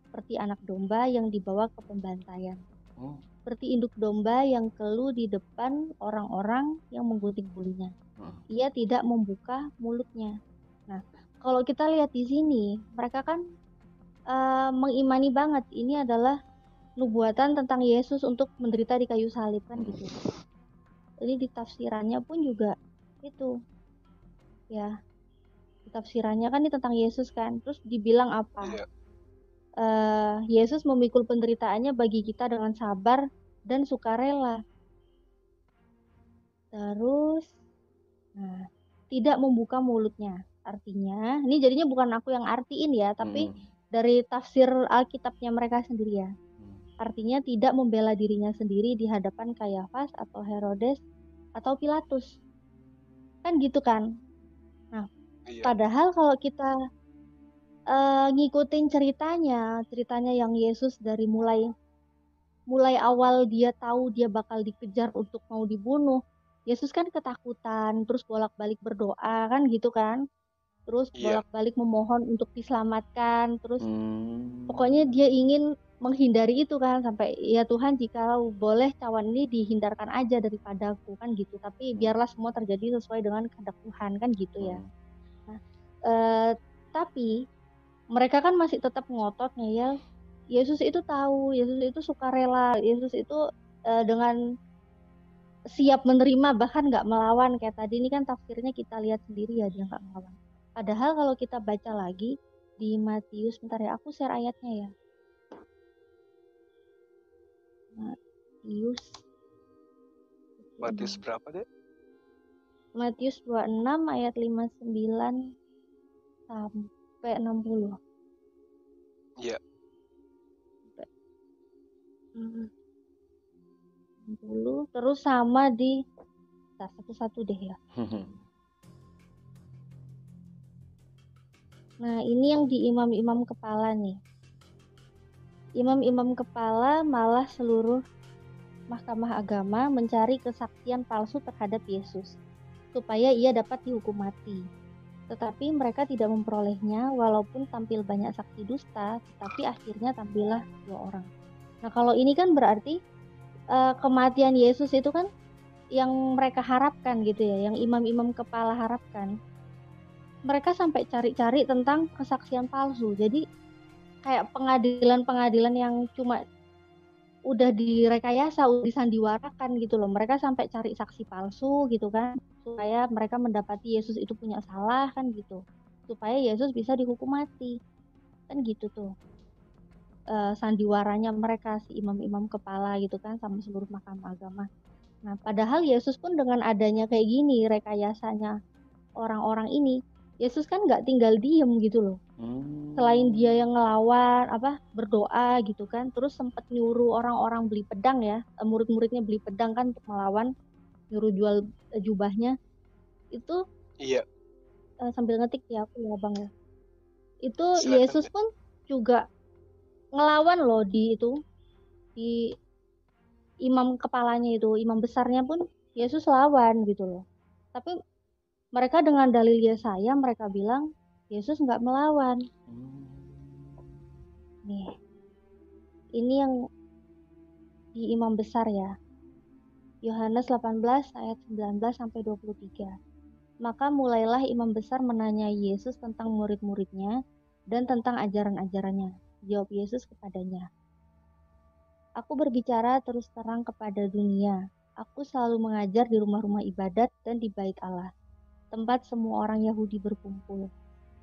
Seperti anak domba yang dibawa ke pembantaian. Seperti induk domba yang keluh di depan orang-orang yang menggunting bulunya. Ia tidak membuka mulutnya. Nah, kalau kita lihat di sini, mereka kan mengimani banget ini adalah nubuatan tentang Yesus untuk menderita di kayu salib kan gitu. Jadi di tafsirannya pun juga itu ya, di tafsirannya kan ini tentang Yesus kan, terus dibilang apa? Yesus memikul penderitaannya bagi kita dengan sabar dan sukarela. Terus tidak membuka mulutnya. Artinya, ini jadinya bukan aku yang artiin ya, tapi dari tafsir Alkitabnya mereka sendiri ya. Artinya tidak membela dirinya sendiri di hadapan Kayafas atau Herodes atau Pilatus. Kan gitu kan. Nah, padahal kalau kita ngikutin ceritanya yang Yesus dari mulai awal dia tahu dia bakal dikejar untuk mau dibunuh, Yesus kan ketakutan, terus bolak-balik berdoa kan gitu kan. Terus bolak-balik memohon untuk diselamatkan, terus pokoknya dia ingin menghindari itu kan, sampai ya Tuhan jika boleh cawan ini dihindarkan aja daripadaku kan gitu, tapi biarlah semua terjadi sesuai dengan kehendak Tuhan kan gitu ya. Nah, tapi mereka kan masih tetap ngototnya ya, Yesus itu tahu, Yesus itu sukarela, Yesus itu dengan siap menerima bahkan nggak melawan kayak tadi ini kan tafsirnya kita lihat sendiri ya, dia nggak melawan. Padahal kalau kita baca lagi di Matius, bentar ya aku share ayatnya ya. Matius berapa deh? Matius 26 ayat 59 sampai 60. Iya. 60 terus sama di satu-satu deh ya. Nah, ini yang di imam-imam kepala nih. Imam-imam kepala malah seluruh mahkamah agama mencari kesaksian palsu terhadap Yesus, supaya ia dapat dihukum mati. Tetapi mereka tidak memperolehnya, walaupun tampil banyak saksi dusta, tetapi akhirnya tampillah 2 orang. Nah, kalau ini kan berarti kematian Yesus itu kan yang mereka harapkan gitu ya, yang imam-imam kepala harapkan. Mereka sampai cari-cari tentang kesaksian palsu. Jadi kayak pengadilan-pengadilan yang cuma udah direkayasa, udah disandiwarakan gitu loh. Mereka sampai cari saksi palsu gitu kan, supaya mereka mendapati Yesus itu punya salah kan gitu. Supaya Yesus bisa dihukum mati. Kan gitu tuh. sandiwaranya mereka, si imam-imam kepala gitu kan, sama seluruh mahkamah agama. Nah, padahal Yesus pun dengan adanya kayak gini rekayasanya orang-orang ini, Yesus kan nggak tinggal diem gitu loh. Selain dia yang ngelawan, berdoa gitu kan, terus sempat nyuruh orang-orang beli pedang ya, murid-muridnya beli pedang kan untuk melawan, nyuruh jual jubahnya. Itu Iya, sambil ngetik ya aku ya Bang ya. Itu silakan. Yesus pun juga ngelawan loh di imam kepalanya itu, imam besarnya pun Yesus lawan gitu loh. Tapi mereka dengan dalil Yesaya mereka bilang Yesus nggak melawan. Nih, ini yang di imam besar ya. Yohanes 18 ayat 19 sampai 23. Maka mulailah imam besar menanyai Yesus tentang murid-muridnya dan tentang ajaran-ajarannya. Jawab Yesus kepadanya, Aku berbicara terus terang kepada dunia. Aku selalu mengajar di rumah-rumah ibadat dan di bait Allah, tempat semua orang Yahudi berkumpul.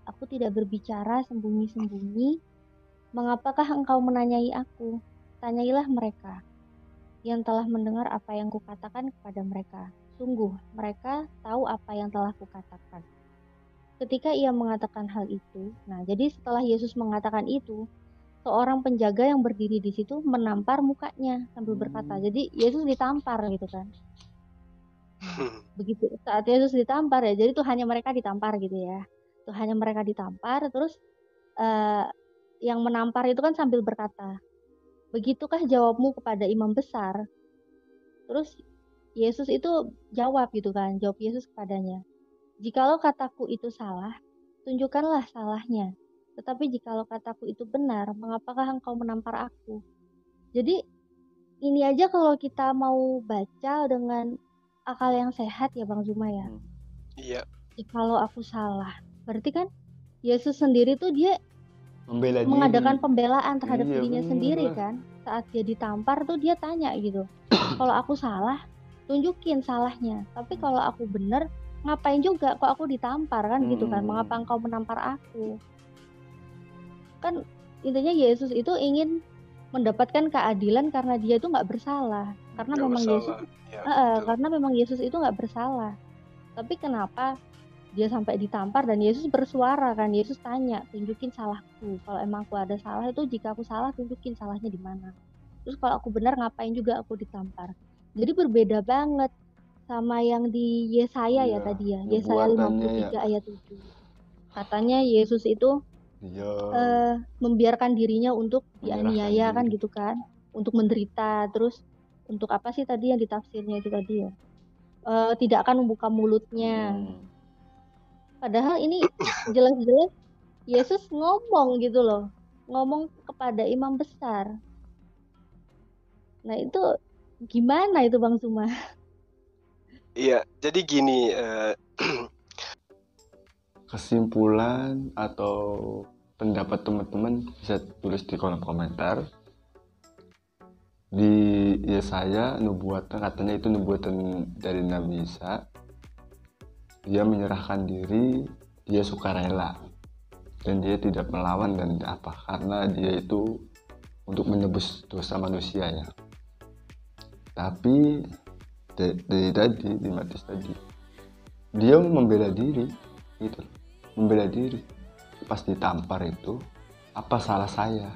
Aku tidak berbicara sembunyi-sembunyi. Mengapakah engkau menanyai aku? Tanyailah mereka yang telah mendengar apa yang kukatakan kepada mereka. Sungguh, mereka tahu apa yang telah kukatakan. Ketika ia mengatakan hal itu, jadi setelah Yesus mengatakan itu, seorang penjaga yang berdiri di situ menampar mukanya sambil berkata, jadi Yesus ditampar gitu kan. Begitu saat Yesus ditampar ya, jadi tuh hanya mereka ditampar gitu ya. Tuh hanya mereka ditampar, terus yang menampar itu kan sambil berkata, begitukah jawabmu kepada imam besar? Terus Yesus itu jawab gitu kan, jawab Yesus kepadanya, jikalau kataku itu salah, tunjukkanlah salahnya. Tetapi jikalau kataku itu benar, mengapakah engkau menampar aku? Jadi ini aja kalau kita mau baca dengan akal yang sehat ya Bang Zuma ya. Iya. Jikalau aku salah, berarti kan Yesus sendiri tuh dia mengadakan pembelaan terhadap dirinya sendiri kan. Saat dia ditampar tuh dia tanya gitu, kalau aku salah, tunjukin salahnya. Tapi kalau aku benar, ngapain juga kok aku ditampar kan gitu kan, mengapa engkau menampar aku? Kan intinya Yesus itu ingin mendapatkan keadilan karena dia itu nggak bersalah, karena memang Yesus itu nggak bersalah. Tapi kenapa dia sampai ditampar dan Yesus bersuara kan, Yesus tanya, tunjukin salahku, kalau emang aku ada salah itu, jika aku salah tunjukin salahnya di mana. Terus kalau aku benar ngapain juga aku ditampar. Jadi berbeda banget sama yang di Yesaya ya tadi ya, Yesaya 53 ayat 7. Katanya Yesus itu membiarkan dirinya untuk dianiaya kan gitu kan, untuk menderita, terus untuk apa sih tadi yang ditafsirnya itu tadi ya, tidak akan membuka mulutnya. Padahal ini jelas-jelas Yesus ngomong gitu loh, ngomong kepada imam besar. Nah itu gimana itu Bang Zuma? Iya, jadi gini, kesimpulan atau pendapat teman-teman bisa tulis di kolom komentar. Di Yesaya katanya itu nubuatan dari Nabi Isa. Dia menyerahkan diri, dia sukarela, dan dia tidak melawan dan karena dia itu untuk menebus dosa manusia ya. Tapi di Matius tadi dia membela diri gitu, membela diri. Pas ditampar itu, apa salah saya?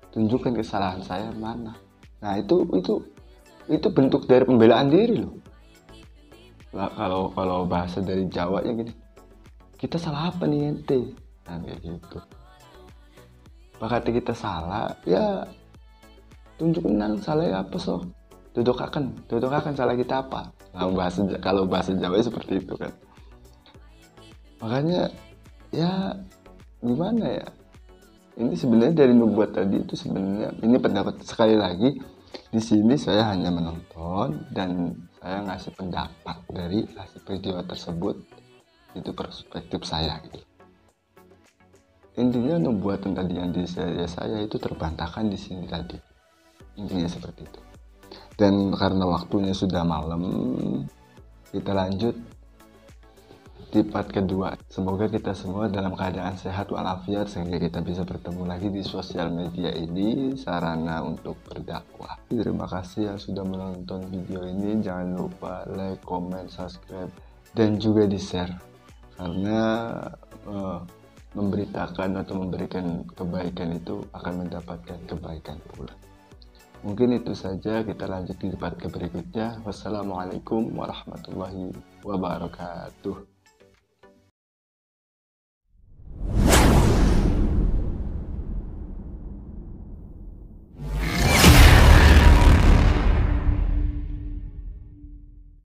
Tunjukkan kesalahan saya mana. Nah itu bentuk dari pembelaan diri loh. Kalau bahasa dari Jawa ya gini, kita salah apa nih ente? Nah kayak gitu. Bakal kita salah, ya tunjukin salahnya apa so. Tudukakan salah kita apa. Kalau bahasa Jawa seperti itu kan. Makanya ya gimana ya, ini sebenarnya dari nubuat tadi itu sebenarnya ini pendapat, sekali lagi di sini saya hanya menonton dan saya ngasih pendapat dari hasil video tersebut, itu perspektif saya gitu. Intinya nubuatan tadi yang di saya itu terbantahkan di sini tadi, intinya seperti itu. Dan karena waktunya sudah malam, kita lanjut di part kedua. Semoga kita semua dalam keadaan sehat walafiat sehingga kita bisa bertemu lagi di sosial media ini, sarana untuk berdakwah. Terima kasih yang sudah menonton video ini. Jangan lupa like, comment, subscribe, dan juga di-share, karena memberitakan atau memberikan kebaikan itu akan mendapatkan kebaikan pula. Mungkin itu saja, kita lanjut di part berikutnya. Wassalamualaikum warahmatullahi wabarakatuh.